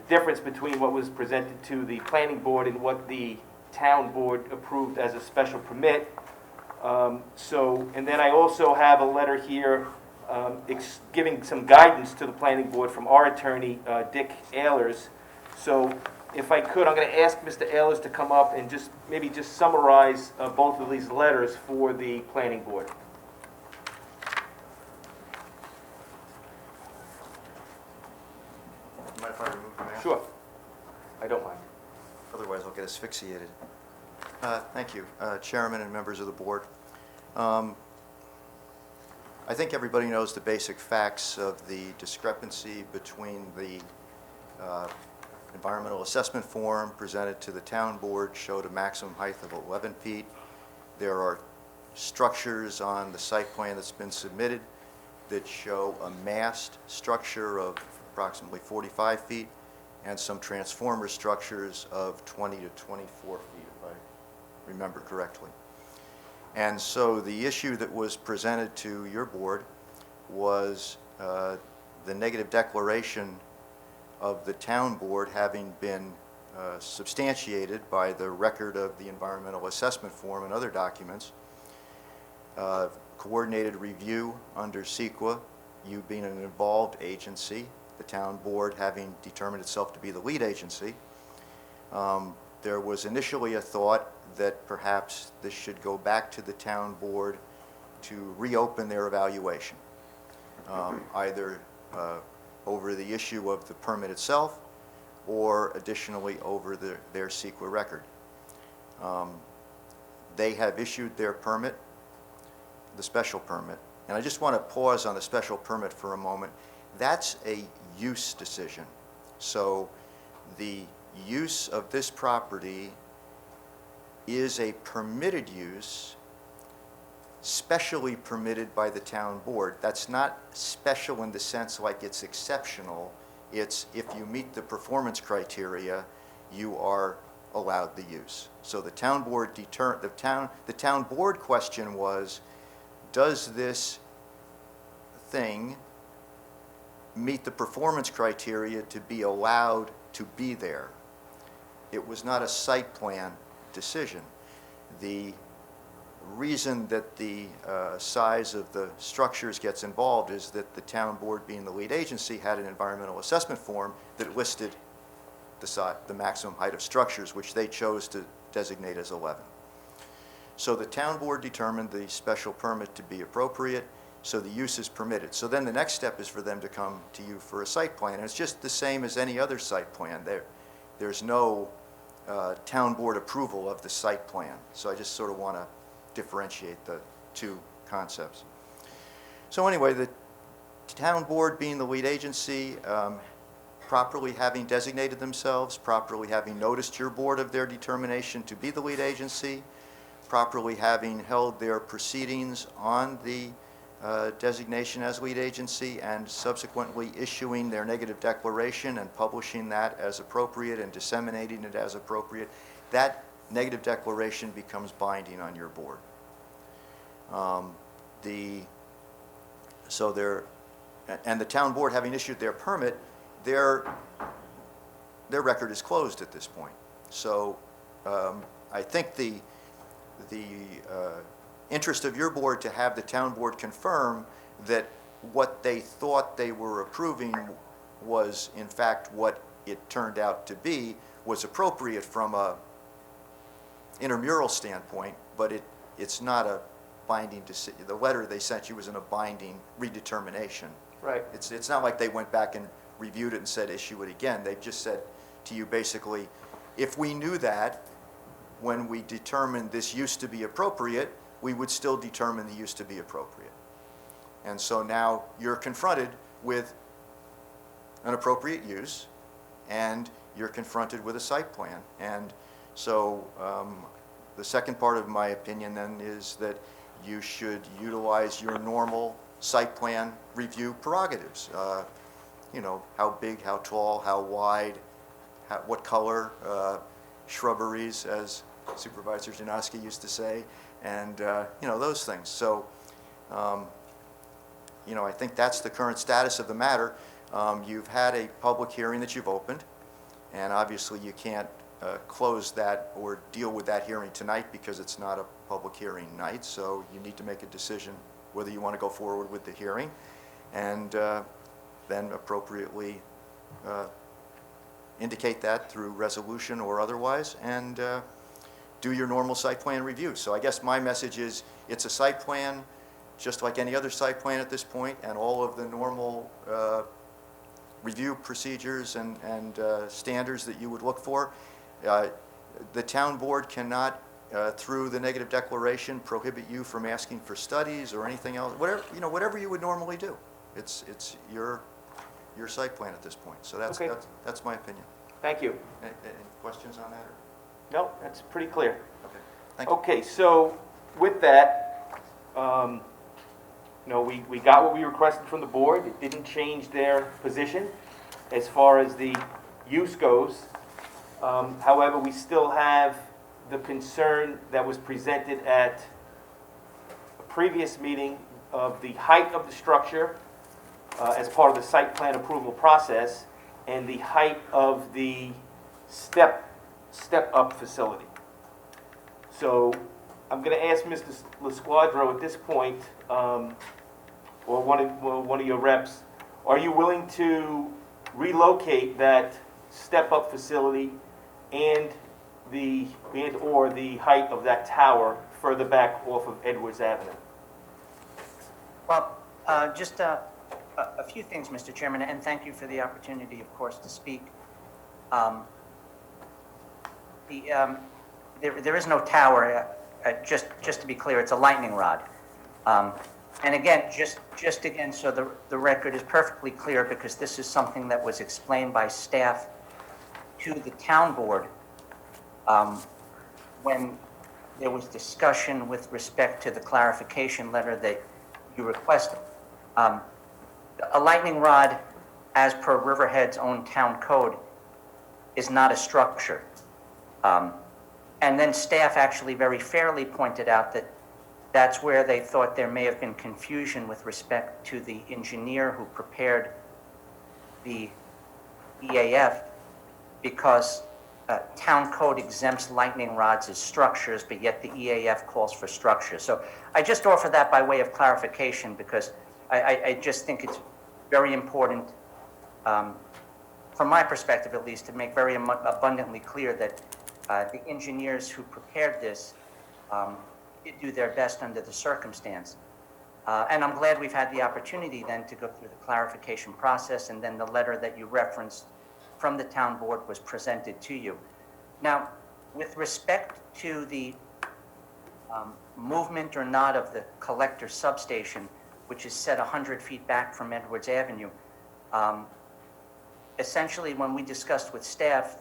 difference between what was presented to the planning board and what the town board approved as a special permit. And then I also have a letter here giving some guidance to the planning board from our attorney, Dick Ehlers. So if I could, I'm going to ask Mr. Ehlers to come up and maybe just summarize both of these letters for the planning board. Mind if I remove the mask? Sure. I don't mind. Otherwise, I'll get asphyxiated. Thank you, Chairman and members of the board. I think everybody knows the basic facts of the discrepancy between the environmental assessment form presented to the town board showed a maximum height of 11 feet. There are structures on the site plan that's been submitted that show a massed structure of approximately 45 feet and some transformer structures of 20 to 24 feet, if I remember correctly. And so the issue that was presented to your board was the negative declaration of the town board having been substantiated by the record of the environmental assessment form and other documents, coordinated review under CEQA, you being an involved agency, the town board having determined itself to be the lead agency. There was initially a thought that perhaps this should go back to the town board to reopen their evaluation, either over the issue of the permit itself or additionally over their CEQA record. They have issued their permit, the special permit, and I just want to pause on the special permit for a moment. That's a use decision. So the use of this property is a permitted use, specially permitted by the town board. That's not special in the sense like it's exceptional. It's if you meet the performance criteria, you are allowed the use. So the town board the town board question was, does this thing meet the performance criteria to be allowed to be there? It was not a site plan decision. The reason that the size of the structures gets involved is that the town board, being the lead agency, had an environmental assessment form that listed the maximum height of structures, which they chose to designate as 11. So the town board determined the special permit to be appropriate, so the use is permitted. So then the next step is for them to come to you for a site plan, and it's just the same as any other site plan. There's no town board approval of the site plan. So I just sort of want to differentiate the two concepts. So anyway, the town board, being the lead agency, properly having designated themselves, properly having noticed your board of their determination to be the lead agency, properly having held their proceedings on the designation as lead agency, and subsequently issuing their negative declaration and publishing that as appropriate and disseminating it as appropriate, that negative declaration becomes binding on your board. The town board, having issued their permit, their record is closed at this point. So I think the interest of your board to have the town board confirm that what they thought they were approving was in fact what it turned out to be was appropriate from a intramural standpoint, but it's not a binding decision. The letter they sent you wasn't a binding redetermination. Right. It's not like they went back and reviewed it and said issue it again. They've just said to you basically, if we knew that when we determined this use to be appropriate, we would still determine the use to be appropriate. And so now you're confronted with an appropriate use, and you're confronted with a site plan. And so the second part of my opinion then is that you should utilize your normal site plan review prerogatives. You know, how big, how tall, how wide, what color, shrubberies, as Supervisor Janoski used to say, and you know, those things. So you know, I think that's the current status of the matter. You've had a public hearing that you've opened, and obviously you can't close that or deal with that hearing tonight because it's not a public hearing night, so you need to make a decision whether you want to go forward with the hearing, and then appropriately indicate that through resolution or otherwise, and do your normal site plan review. So I guess my message is it's a site plan just like any other site plan at this point, and all of the normal review procedures and standards that you would look for. The town board cannot, through the negative declaration, prohibit you from asking for studies or anything else. Whatever, you know, whatever you would normally do. It's your site plan at this point. So that's Okay. that's my opinion. Thank you. Any questions on that? Or? No, that's pretty clear. Okay, thank you. Okay, so with that, we got what we requested from the board. It didn't change their position as far as the use goes. However, we still have the concern that was presented at a previous meeting of the height of the structure as part of the site plan approval process and the height of the step-up facility. So I'm going to ask Mr. LaSquadro at this point, or one of your reps, are you willing to relocate that step-up facility and or the height of that tower further back off of Edwards Avenue? Well, just a few things, Mr. Chairman, and thank you for the opportunity, of course, to speak. There is no tower. Just to be clear, it's a lightning rod. And again, just again, so the record is perfectly clear, because this is something that was explained by staff to the town board when there was discussion with respect to the clarification letter that you requested. A lightning rod, as per Riverhead's own town code, is not a structure. And then staff actually very fairly pointed out that that's where they thought there may have been confusion with respect to the engineer who prepared the EAF, because town code exempts lightning rods as structures, but yet the EAF calls for structures. So I just offer that by way of clarification, because I just think it's very important, from my perspective at least, to make very abundantly clear that the engineers who prepared this did do their best under the circumstance. And I'm glad we've had the opportunity then to go through the clarification process, and then the letter that you referenced from the town board was presented to you. Now, with respect to the movement or not of the collector substation, which is set 100 feet back from Edwards Avenue, essentially when we discussed with staff,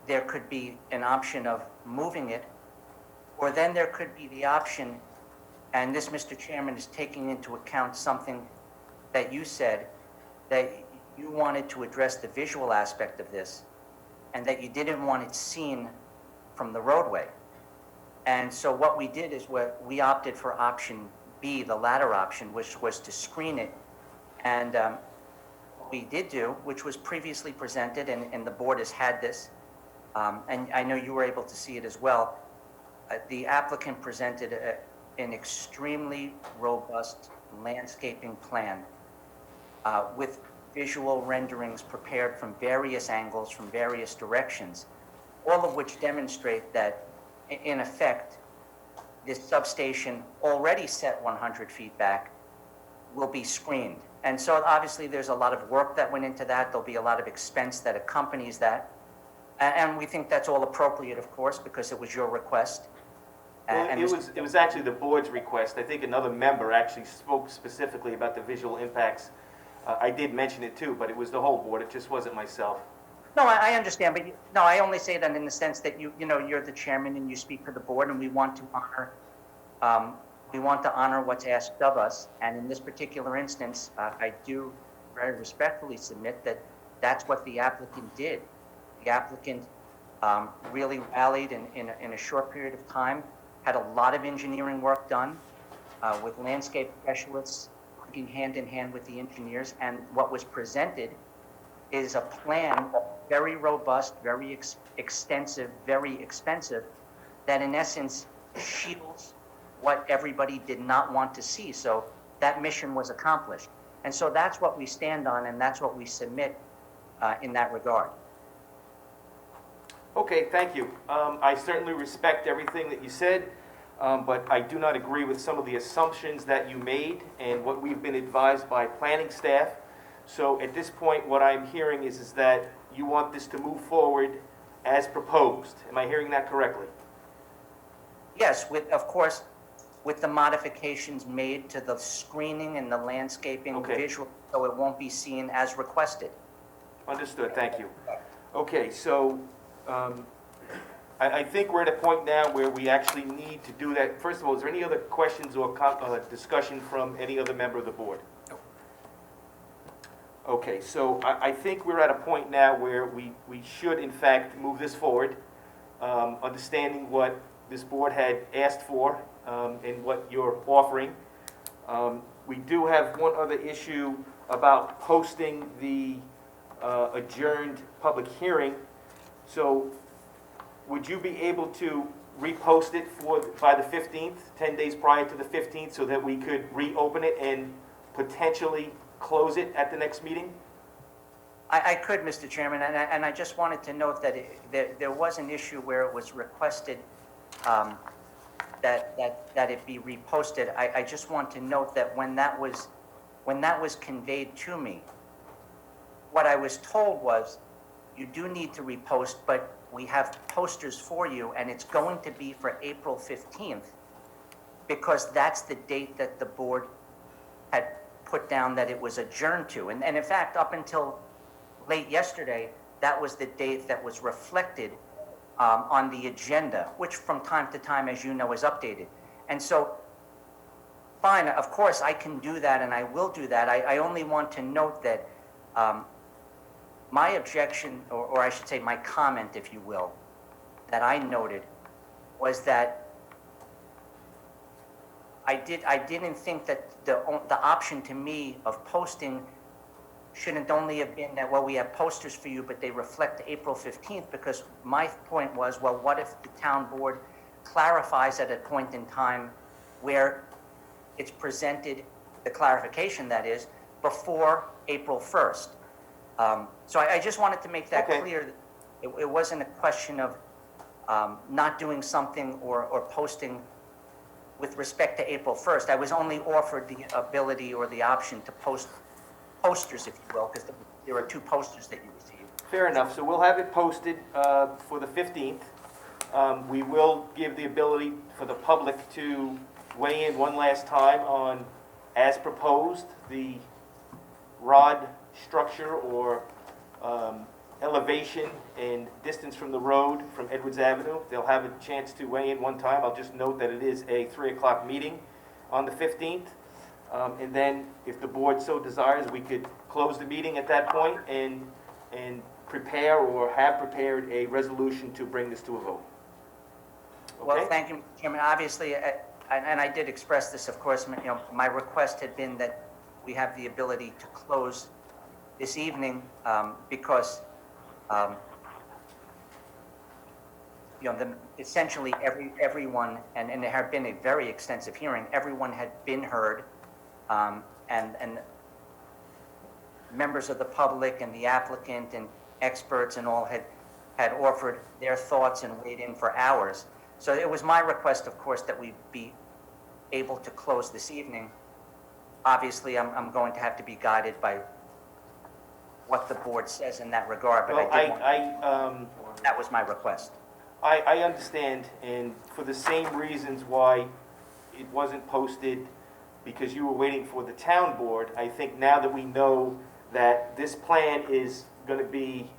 there could be an option of moving it, or then there could be the option, and this, Mr. Chairman, is taking into account something that you said, that you wanted to address the visual aspect of this, and that you didn't want it seen from the roadway. And so what we did is we opted for option B, the latter option, which was to screen it. And what we did do, which was previously presented, and the board has had this, and I know you were able to see it as well, the applicant presented an extremely robust landscaping plan with visual renderings prepared from various angles, from various directions, all of which demonstrate that, in effect, this substation, already set 100 feet back, will be screened. And so obviously there's a lot of work that went into that. There'll be a lot of expense that accompanies that. And we think that's all appropriate, of course, because it was your request. Well, it was actually the board's request. I think another member actually spoke specifically about the visual impacts. I did mention it too, but it was the whole board. It just wasn't myself. No, I understand, but no, I only say that in the sense that you're the chairman and you speak for the board, and we want to honor what's asked of us. And in this particular instance, I do very respectfully submit that that's what the applicant did. The applicant really rallied in a short period of time, had a lot of engineering work done with landscape specialists working hand in hand with the engineers, and what was presented is a plan, very robust, very extensive, very expensive, that in essence shields what everybody did not want to see. So that mission was accomplished. And so that's what we stand on, and that's what we submit in that regard. Okay, thank you. I certainly respect everything that you said, but I do not agree with some of the assumptions that you made and what we've been advised by planning staff. So at this point, what I'm hearing is that you want this to move forward as proposed. Am I hearing that correctly? Yes, of course, with the modifications made to the screening and the landscaping visual, so it won't be seen as requested. Understood, thank you. Okay, so, I think we're at a point now where we actually need to do that. First of all, is there any other questions or discussion from any other member of the board? Okay, so I think we're at a point now where we should in fact move this forward, understanding what this board had asked for, and what you're offering. We do have one other issue about posting the adjourned public hearing. So would you be able to repost it by the 15th, 10 days prior to the 15th, so that we could reopen it and potentially close it at the next meeting? I could, Mr. Chairman, and I just wanted to note that there was an issue where it was requested that it be reposted. I just want to note that when that was conveyed to me, what I was told was, you do need to repost, but we have posters for you, and it's going to be for April 15th, because that's the date that the board had put down that it was adjourned to. And in fact, up until late yesterday, that was the date that was reflected on the agenda, which from time to time, as you know, is updated. And so, fine, of course, I can do that, and I will do that. I only want to note that my objection, or I should say my comment, if you will, that I noted, was that I didn't think that the option to me of posting shouldn't only have been that, well, we have posters for you, but they reflect April 15th, because my point was, well, what if the town board clarifies at a point in time where it's presented, the clarification that is, before April 1st? So I just wanted to make that clear. It wasn't a question of not doing something or posting with respect to April 1st. I was only offered the ability or the option to post posters, if you will, because there are 2 posters that you received. Fair enough, so we'll have it posted for the 15th. We will give the ability for the public to weigh in one last time on, as proposed, the rod structure or elevation and distance from the road from Edwards Avenue. They'll have a chance to weigh in one time. I'll just note that it is a 3 o'clock meeting on the 15th. And then, if the board so desires, we could close the meeting at that point and prepare or have prepared a resolution to bring this to a vote. Well, thank you, Mr. Chairman. Obviously, and I did express this, of course, you know, my request had been that we have the ability to close this evening, because you know, essentially everyone, and there had been a very extensive hearing, everyone had been heard, and members of the public and the applicant and experts and all had offered their thoughts and weighed in for hours. So it was my request, of course, that we be able to close this evening. Obviously, I'm going to have to be guided by what the board says in that regard, but Well, that was my request. I understand, and for the same reasons why it wasn't posted, because you were waiting for the town board, I think now that we know that this plan is going to be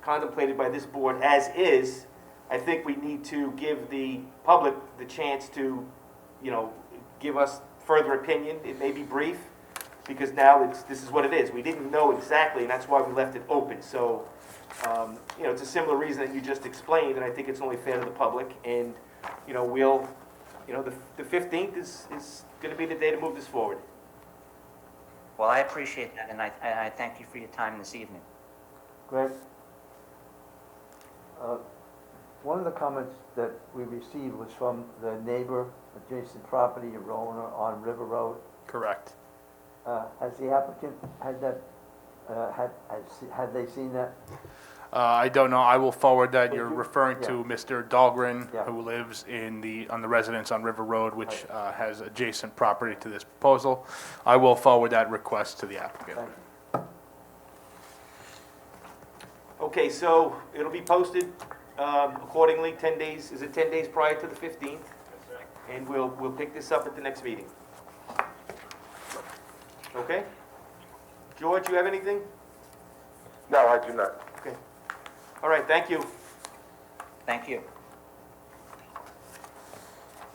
contemplated by this board as is, I think we need to give the public the chance to, you know, give us further opinion. It may be brief, because now this is what it is. We didn't know exactly, and that's why we left it open. So, you know, it's a similar reason that you just explained, and I think it's only fair to the public. And, you know, the 15th is going to be the day to move this forward. Well, I appreciate that, and I thank you for your time this evening. Greg? One of the comments that we received was from the neighbor, adjacent property owner on River Road. Correct. Has the applicant had that, had they seen that? I don't know. I will forward that. You're referring to Yeah. Mr. Dahlgren, Yeah. who lives on the residence on River Road, which has adjacent property to this proposal. I will forward that request to the applicant. Thank you. Okay, so it'll be posted accordingly, 10 days, is it 10 days prior to the 15th? And we'll pick this up at the next meeting. Okay? George, you have anything? No, I do not. Okay. All right, thank you. Thank you.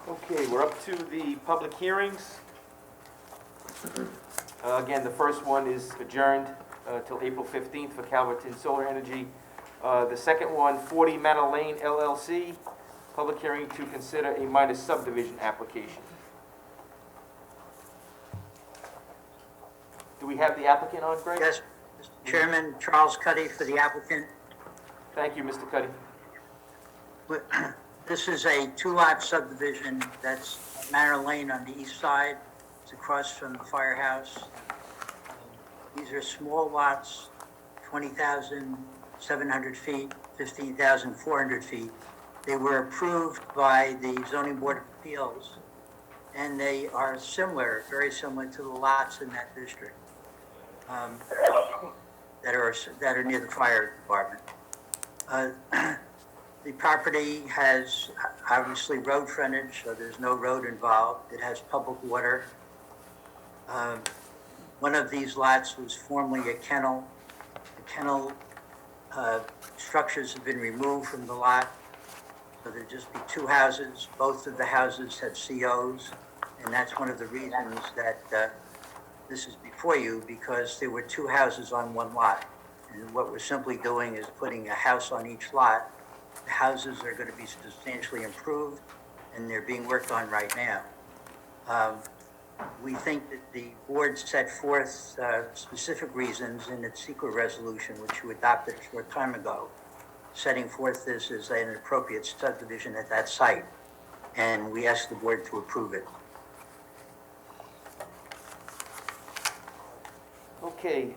Okay, we're up to the public hearings. Again, the first one is adjourned till April 15th for Calverton Solar Energy. The second one, 40 Manor Lane LLC, public hearing to consider a minor subdivision application. Do we have the applicant on, Greg? Yes, Mr. Chairman, Charles Cuddy for the applicant. Thank you, Mr. Cuddy. This is a two-lot subdivision that's Manor Lane on the east side. It's across from the firehouse. These are small lots, 20,700 feet, 15,400 feet. They were approved by the Zoning Board of Appeals, and they are similar, very similar to the lots in that district that are near the fire department. The property has obviously road frontage, so there's no road involved. It has public water. One of these lots was formerly a kennel. The kennel structures have been removed from the lot, so there'd just be two houses. Both of the houses have COs, and that's one of the reasons that this is before you, because there were two houses on one lot. And what we're simply doing is putting a house on each lot. The houses are going to be substantially improved, and they're being worked on right now. We think that the board set forth specific reasons in its secret resolution, which you adopted a short time ago, setting forth this as an appropriate subdivision at that site. And we ask the board to approve it. Okay,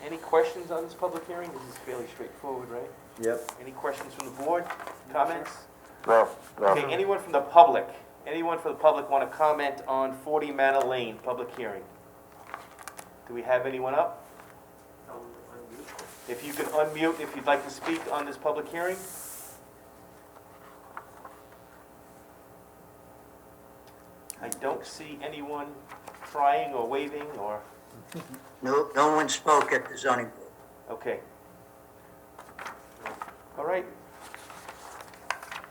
any questions on this public hearing? This is fairly straightforward, right? Yep. Any questions from the board? Comments? No, no. Okay, anyone from the public? Anyone from the public want to comment on 40 Manor Lane, public hearing? Do we have anyone up? If you could unmute if you'd like to speak on this public hearing? I don't see anyone trying or waving or, No one spoke at the zoning board. okay. All right.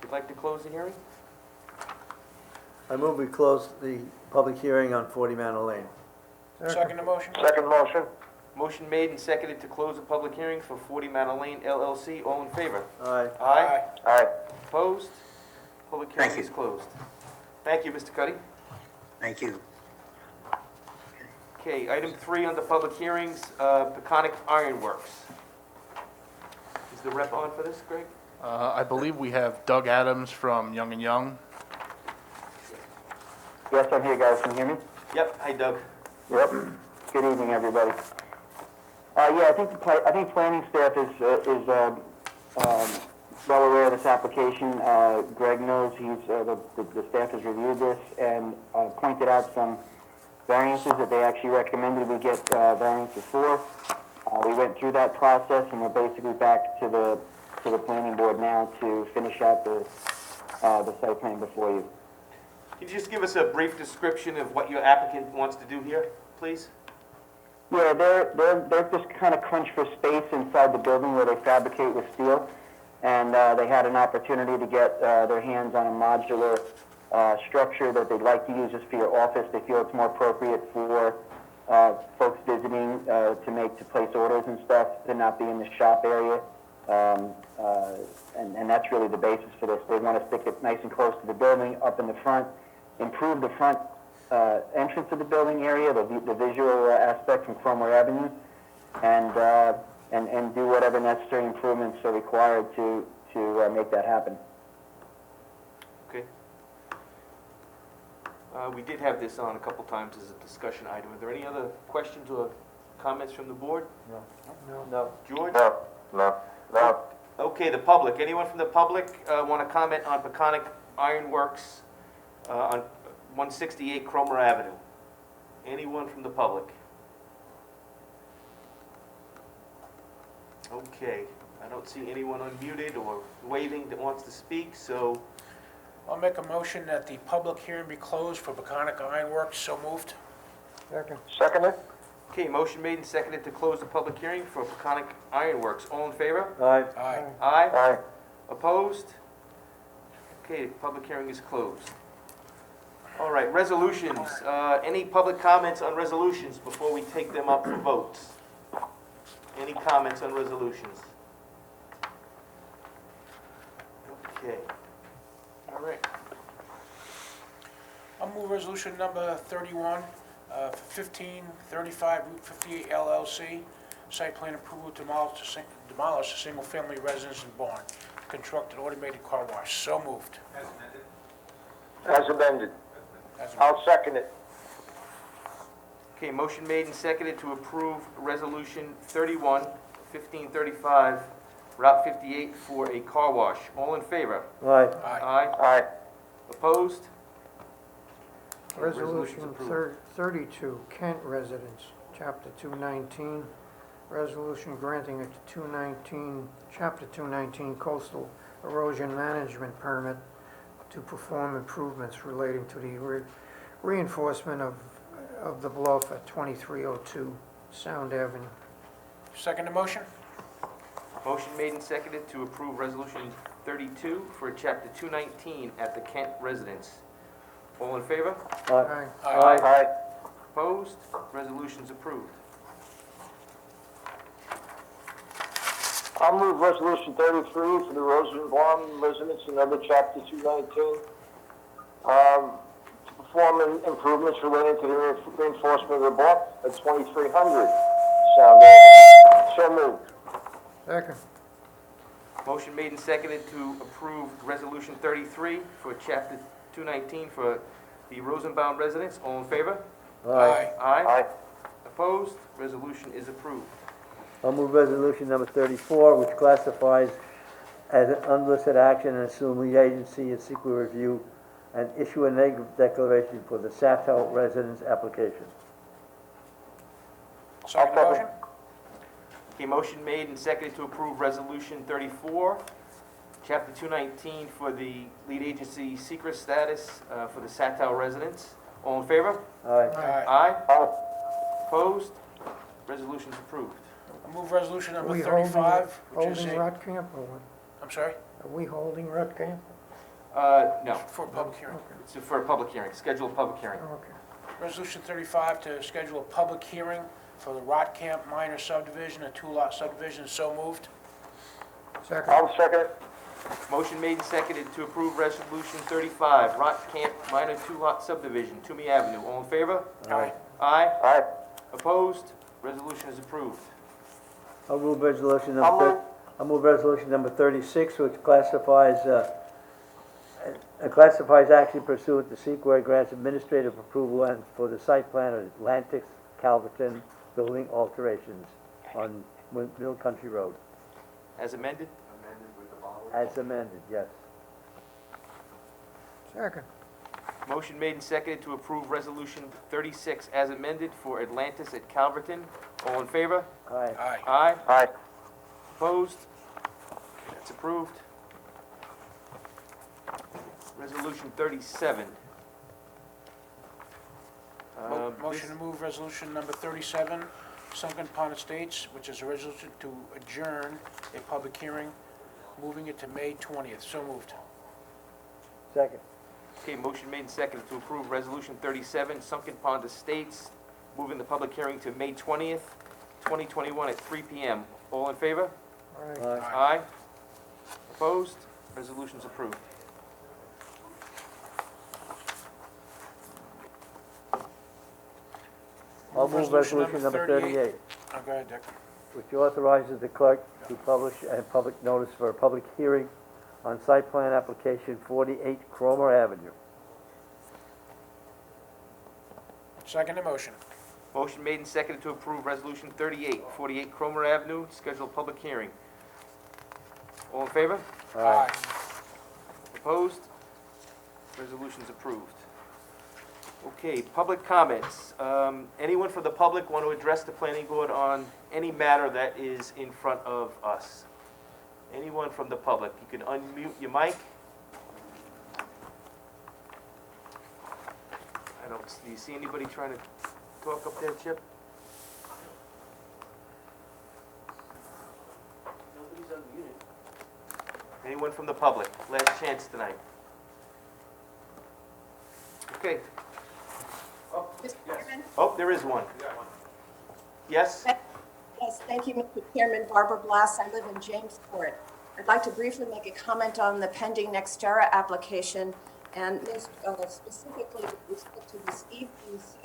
Would like to close the hearing? I move we close the public hearing on 40 Manor Lane. Second the motion? Second motion? Motion made and seconded to close the public hearing for 40 Manor Lane LLC. All in favor? Aye. Aye. Aye. Opposed? Public Thank hearing is you. closed. Thank you, Mr. Cuddy. Thank you. Okay, item 3 on the public hearings, Peconic Iron Works. Is the rep on for this, Greg? I believe we have Doug Adams from Young and Young. Yes, I'm here, guys. Can you hear me? Yep, hi Doug. Yep. Good evening, everybody. Yeah, I think planning staff is well aware of this application. Greg knows the staff has reviewed this and pointed out some variances that they actually recommended we get variances for. We went through that process and we're basically back to the planning board now to finish out the site plan before you. Can you just give us a brief description of what your applicant wants to do here, please? Yeah, they're just kind of crunched for space inside the building where they fabricate with steel, and they had an opportunity to get their hands on a modular structure that they'd like to use just for your office. They feel it's more appropriate for folks visiting to place orders and stuff, to not be in the shop area, and that's really the basis for this. They want to stick it nice and close to the building, up in the front, improve the front entrance of the building area, the visual aspect from Cromwell Avenue, and do whatever necessary improvements are required to make that happen. Okay. We did have this on a couple times as a discussion item. Are there any other questions or comments from the board? No. George? No. Okay, the public. Anyone from the public want to comment on Peconic Iron Works on 168 Cromer Avenue? Anyone from the public? Okay, I don't see anyone unmuted or waving that wants to speak, so I'll make a motion that the public hearing be closed for Peconic Iron Works. So moved. Second. Seconded? Okay, motion made and seconded to close the public hearing for Peconic Ironworks. All in favor? Aye. Aye. Aye. Aye. Opposed? Okay, the public hearing is closed. All right, resolutions. Any public comments on resolutions before we take them up for votes? Any comments on resolutions? Okay. All right. I'll move resolution number 31, for 1535 Route 58 LLC, site plan approval to demolish a single-family residence and barn, construct an automated car wash. So moved. As amended. As a- I'll second it. Okay, motion made and seconded to approve Resolution 31, 1535, Route 58 for a car wash. All in favor? Aye. Aye. Aye. Aye. Opposed? Okay, Resolution resolution's approved. 32, Kent Residence, Chapter 219, resolution granting a Chapter 219 coastal erosion management permit to perform improvements relating to the reinforcement of the bluff at 2302 Sound Avenue. Second the motion? Motion made and seconded to approve Resolution 32 for Chapter 219 at the Kent residence. All in favor? Aye. Aye. Opposed? Resolution's approved. I'll move resolution 33 for the Rosenbaum residents in number chapter 219. To perform improvements relating to the reinforcement of the bluff at 2300 Sound Avenue. So moved. Second. Motion made and seconded to approve Resolution 33 for Chapter 219 for the Rosenbaum residents. All in favor? Aye. Aye. Aye. Opposed? Resolution is approved. I'll move resolution number 34, which classifies as an unlisted action and assume lead agency and seek review and issue a negative declaration for the Satel residence application. Second the motion? Okay, motion made and seconded to approve Resolution 34, Chapter 219 for the lead agency secret status for the Satow residents. All in favor? Aye. Aye. Aye. Opposed? Resolution's approved. I'll move resolution Are number we holding, 35, which is holding a... Rut Camp or what? I'm sorry? Are we holding Rut Camp? No, For a public hearing. it's for a public hearing, scheduled public hearing. Okay. Resolution 35 to schedule a public hearing for the Rot Camp minor subdivision, a two-lot subdivision. So moved. Second. I'll second it. Motion made and seconded to approve Resolution 35, Rock Camp Minor Two-Lot Subdivision, Toomey Avenue. All in favor? Aye. Aye. Aye. Opposed? Resolution is approved. I'll move resolution I'll number, move. I'll move resolution number 36, which classifies action pursuant to SEQA grants administrative approval and for the site plan of Atlantic Calverton building alterations on Middle Country Road. As amended? As amended, yes. Second. Motion made and seconded to approve Resolution 36 as amended for Atlantis at Calverton. All in favor? Aye. Aye. Aye. Aye. Opposed? That's approved. Resolution 37. Motion to move resolution number 37, Sunken Pond Estates, which is a resolution to adjourn a public hearing, moving it to May 20th. So moved. Second. Okay, motion made and seconded to approve Resolution 37, Sunken Pond Estates, moving the public hearing to May 20th, 2021 at 3 p.m. All in favor? Aye. Aye. Aye. Opposed? Resolution's approved. I'll move resolution number 38, Oh, go ahead, Dick. which authorizes the clerk to publish a public notice for a public hearing on site plan application 48 Cromer Avenue. Second the motion. Motion made and seconded to approve Resolution 38, 48 Cromer Avenue, scheduled public hearing. All in favor? Aye. Opposed? Resolution's approved. Okay, public comments. Anyone from the public want to address the planning board on any matter that is in front of us? Anyone from the public? You can unmute your mic. Do you see anybody trying to talk up there, Chip? Anyone from the public? Last chance tonight. Okay. Mr. Chairman? Oh, there is one. Yes? Yes, thank you, Mr. Chairman. Barbara Blass, I live in Jamesport. I'd like to briefly make a comment on the pending Nextera application, and specifically with respect to this evening's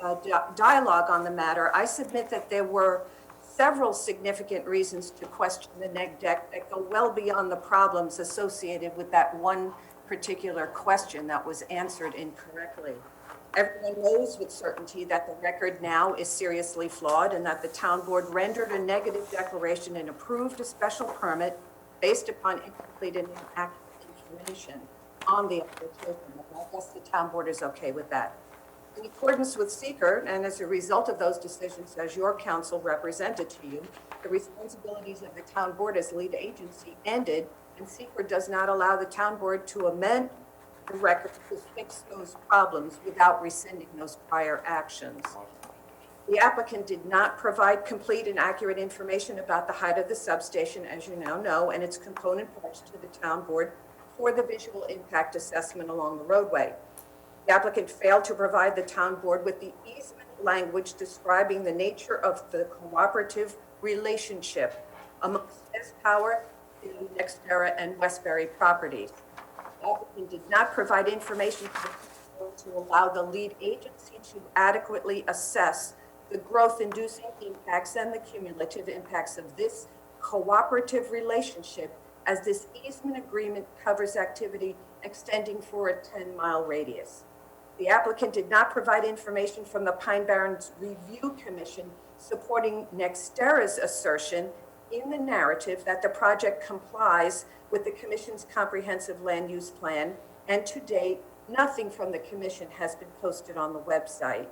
dialogue on the matter. I submit that there were several significant reasons to question the neg deck that go well beyond the problems associated with that one particular question that was answered incorrectly. Everyone knows with certainty that the record now is seriously flawed and that the town board rendered a negative declaration and approved a special permit based upon incomplete and inaccurate information on the application. I guess the town board is okay with that. In accordance with seeker, and as a result of those decisions, as your council represented to you, the responsibilities of the town board as lead agency ended, and seeker does not allow the town board to amend the record to fix those problems without rescinding those prior actions. The applicant did not provide complete and accurate information about the height of the substation, as you now know, and its component parts to the town board for the visual impact assessment along the roadway. The applicant failed to provide the town board with the easement language describing the nature of the cooperative relationship amongst S-Power, the Nextera, and Westbury properties. The applicant did not provide information to allow the lead agency to adequately assess the growth-inducing impacts and the cumulative impacts of this cooperative relationship, as this easement agreement covers activity extending for a 10-mile radius. The applicant did not provide information from the Pine Barrens Review Commission supporting Nextera's assertion in the narrative that the project complies with the commission's comprehensive land use plan, and to date, nothing from the commission has been posted on the website.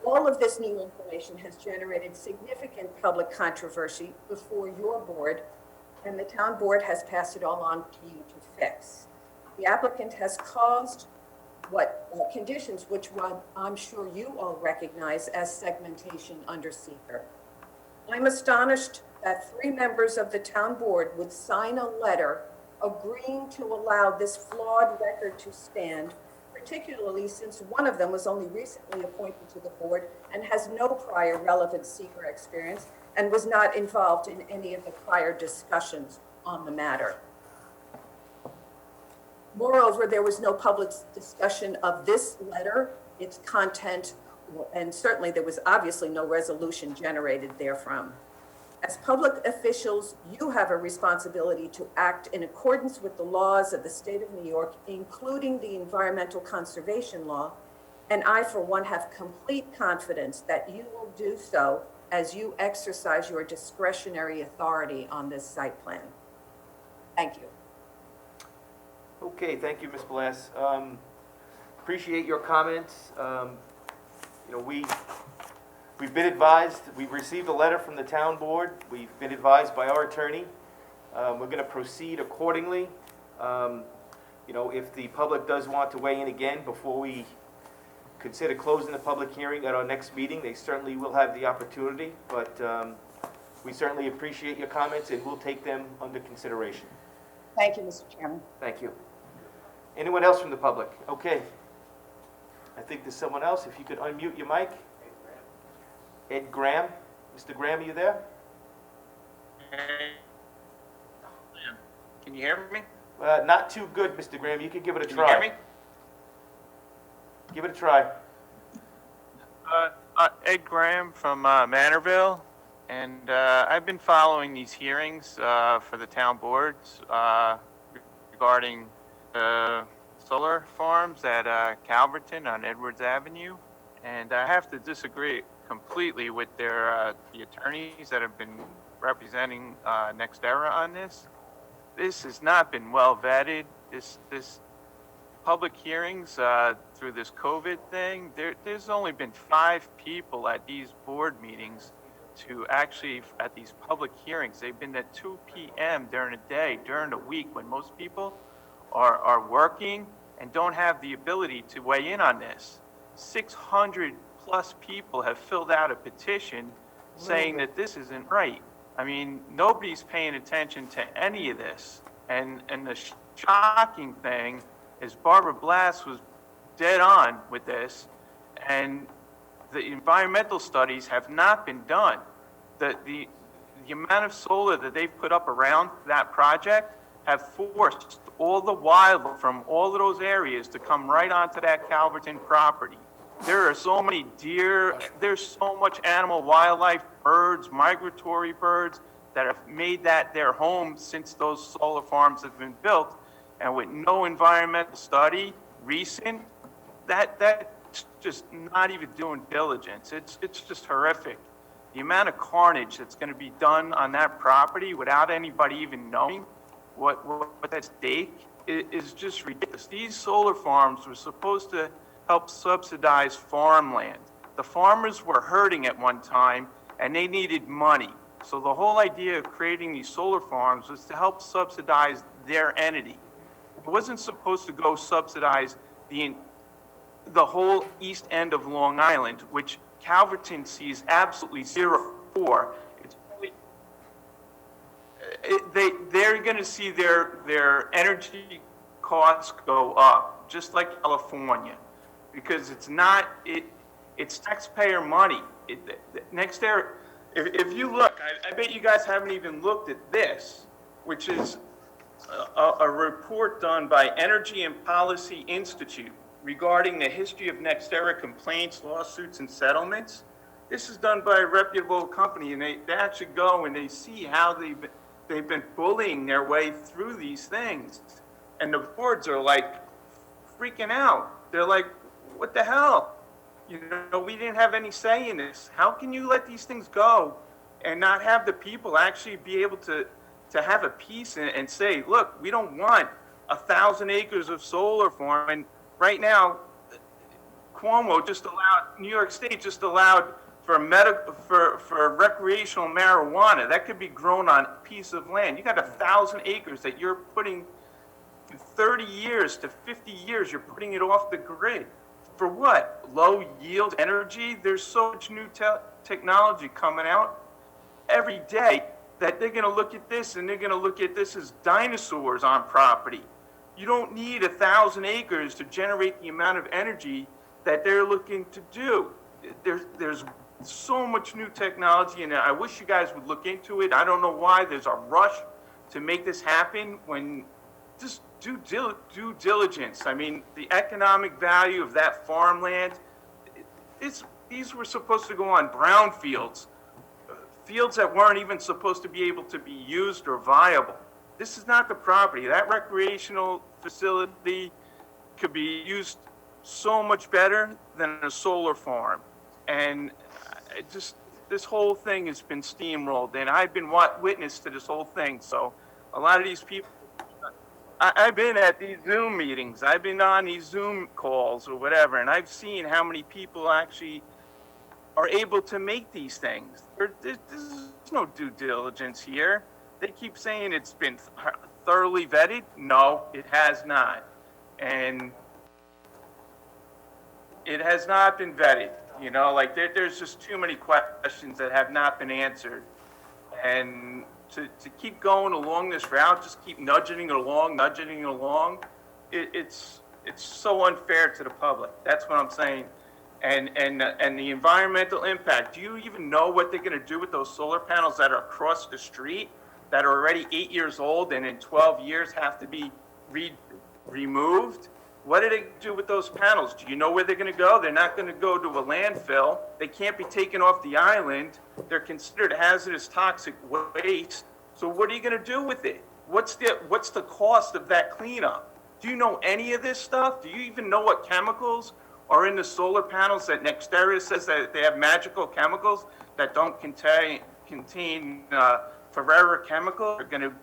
All of this new information has generated significant public controversy before your board, and the town board has passed it all on to you to fix. The applicant has caused conditions which I'm sure you all recognize as segmentation under seeker. I'm astonished that 3 members of the town board would sign a letter agreeing to allow this flawed record to stand, particularly since one of them was only recently appointed to the board and has no prior relevant seeker experience and was not involved in any of the prior discussions on the matter. Moreover, there was no public discussion of this letter, its content, and certainly there was obviously no resolution generated therefrom. As public officials, you have a responsibility to act in accordance with the laws of the state of New York, including the environmental conservation law, and I, for one, have complete confidence that you will do so as you exercise your discretionary authority on this site plan. Thank you. Okay, thank you, Ms. Blass. Appreciate your comments. We've been advised, we've received a letter from the town board. We've been advised by our attorney. We're going to proceed accordingly. If the public does want to weigh in again before we consider closing the public hearing at our next meeting, they certainly will have the opportunity, but we certainly appreciate your comments and we'll take them under consideration. Thank you, Mr. Chairman. Thank you. Anyone else from the public? Okay. I think there's someone else. If you could unmute your mic. Ed Graham. Mr. Graham, are you there? Can you hear me? Not too good, Mr. Graham. You could give it a try. Can you hear me? Give it a try. Ed Graham from Manorville, and I've been following these hearings for the town boards regarding solar farms at Calverton on Edwards Avenue, and I have to disagree completely with the attorneys that have been representing Nextera on this. This has not been well vetted. This public hearings through this COVID thing, there's only been 5 people at these board meetings to actually, at these public hearings. They've been at 2 p.m. during the day, during the week when most people are working and don't have the ability to weigh in on this. 600 plus people have filled out a petition saying that this isn't right. I mean, nobody's paying attention to any of this. And the shocking thing is Barbara Blass was dead on with this, and the environmental studies have not been done. The amount of solar that they've put up around that project have forced all the wildlife from all of those areas to come right onto that Calverton property. There are so many deer, there's so much animal, wildlife, birds, migratory birds that have made that their home since those solar farms have been built. And with no environmental study, recent, that's just not even doing diligence. It's just horrific. The amount of carnage that's going to be done on that property without anybody even knowing what's at stake is just ridiculous. These solar farms were supposed to help subsidize farmland. The farmers were hurting at one time, and they needed money. So the whole idea of creating these solar farms was to help subsidize their entity. It wasn't supposed to go subsidize the whole east end of Long Island, which Calverton sees absolutely zero for. It's only, they're going to see their energy costs go up, just like California, because it's taxpayer money. NextEra, if you look, I bet you guys haven't even looked at this, which is a report done by Energy and Policy Institute regarding the history of NextEra complaints, lawsuits, and settlements. This is done by a reputable company, and they actually go and they see how they've been bullying their way through these things. And the boards are like freaking out. They're like, what the hell? You know, we didn't have any say in this. How can you let these things go and not have the people actually be able to have a piece and say, look, we don't want 1,000 acres of solar farm. And right now, Cuomo just allowed, New York State just allowed for recreational marijuana. That could be grown on a piece of land. You got 1,000 acres that you're putting 30 years to 50 years, you're putting it off the grid. For what? Low yield energy? There's so much new technology coming out every day that they're going to look at this and they're going to look at this as dinosaurs on property. You don't need 1,000 acres to generate the amount of energy that they're looking to do. There's so much new technology, and I wish you guys would look into it. I don't know why there's a rush to make this happen when just due diligence. I mean, the economic value of that farmland, these were supposed to go on brownfields, fields that weren't even supposed to be able to be used or viable. This is not the property. That recreational facility could be used so much better than a solar farm. And this whole thing has been steamrolled, and I've been witness to this whole thing. So a lot of these people, I've been at these Zoom meetings, I've been on these Zoom calls or whatever, and I've seen how many people actually are able to make these things. There's no due diligence here. They keep saying it's been thoroughly vetted. No, it has not. And it has not been vetted. You know, like there's just too many questions that have not been answered. And to keep going along this route, just keep nudging it along, it's so unfair to the public. That's what I'm saying. And the environmental impact, do you even know what they're going to do with those solar panels that are across the street that are already 8 years old and in 12 years have to be removed? What do they do with those panels? Do you know where they're going to go? They're not going to go to a landfill. They can't be taken off the island. They're considered hazardous toxic waste. So what are you going to do with it? What's the cost of that cleanup? Do you know any of this stuff? Do you even know what chemicals are in the solar panels that NextEra says that they have magical chemicals that don't contain forever chemicals? They're going to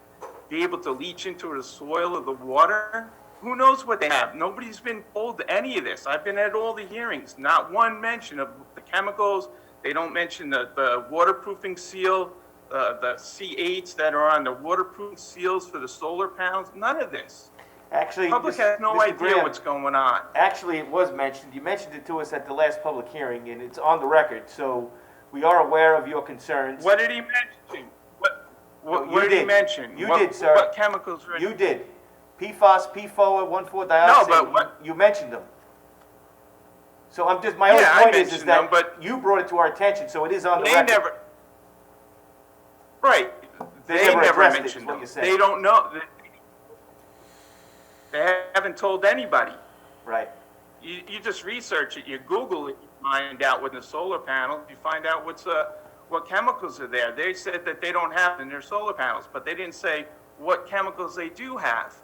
be able to leach into the soil or the water? Who knows what they have? Nobody's been told any of this. I've been at all the hearings. Not one mention of the chemicals. They don't mention the waterproofing seal, the C8s that are on the waterproofing seals for the solar panels. None of this. Actually, the public has no idea what's going on. Actually, it was mentioned. You mentioned it to us at the last public hearing, and it's on the record. So we are aware of your concerns. What did he mention? What, You what did he did. mention? You What- did, sir. What chemicals were? You did. PFOS, PFOA, 1,4-dioxane. No, but what- You mentioned them. So I'm just, my only Yeah, I point is mentioned that them, but- you brought it to our attention, so it is on the They record. never, right, They they never never addressed it, is mentioned what them. you're saying. They don't know. They haven't told anybody. Right. You just research it, you Google it, you find out with the solar panel, you find out what chemicals are there. They said that they don't have in their solar panels, but they didn't say what chemicals they do have.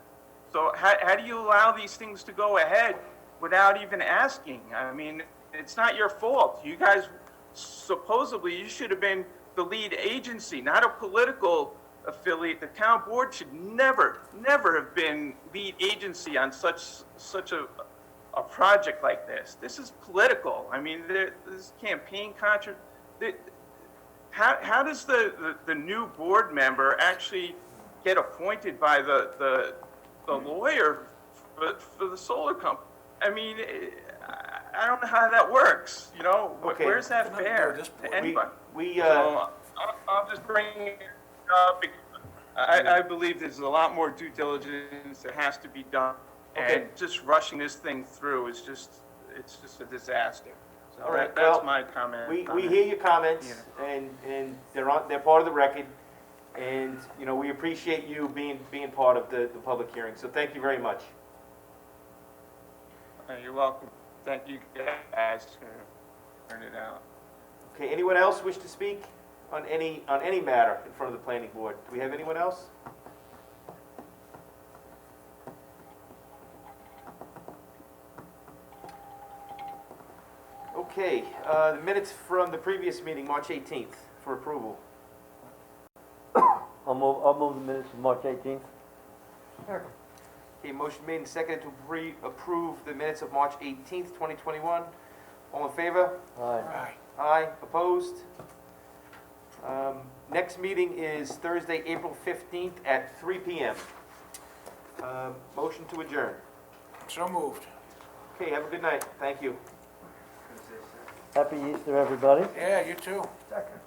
So how do you allow these things to go ahead without even asking? I mean, it's not your fault. You guys, supposedly, you should have been the lead agency, not a political affiliate. The town board should never have been lead agency on such a project like this. This is political. I mean, this campaign how does the new board member actually get appointed by the lawyer for the solar company? I mean, I don't know how that works, you know? Okay. Where's that Nothing to do fair with this board. to anybody? We, So I'm just bringing it up because I believe there's a lot more due diligence that has to be done. Okay. And just rushing this thing through is it's just a disaster. So All right, that's well, my comment. we hear your comments, and they're part of the record, and, you know, we appreciate you being part of the public hearing, so thank you very much. You're welcome. Thank you guys for turning it out. Okay, anyone else wish to speak on any matter in front of the planning board? Do we have anyone else? Okay, the minutes from the previous meeting, March 18th, for approval. I'll move the minutes of March 18th. Okay, motion made and seconded to approve the minutes of March 18th, 2021. All in favor? Aye. Aye, opposed? Next meeting is Thursday, April 15th at 3 PM. Motion to adjourn. So moved. Okay, have a good night. Thank you. Happy Easter, everybody. Yeah, you too. Second.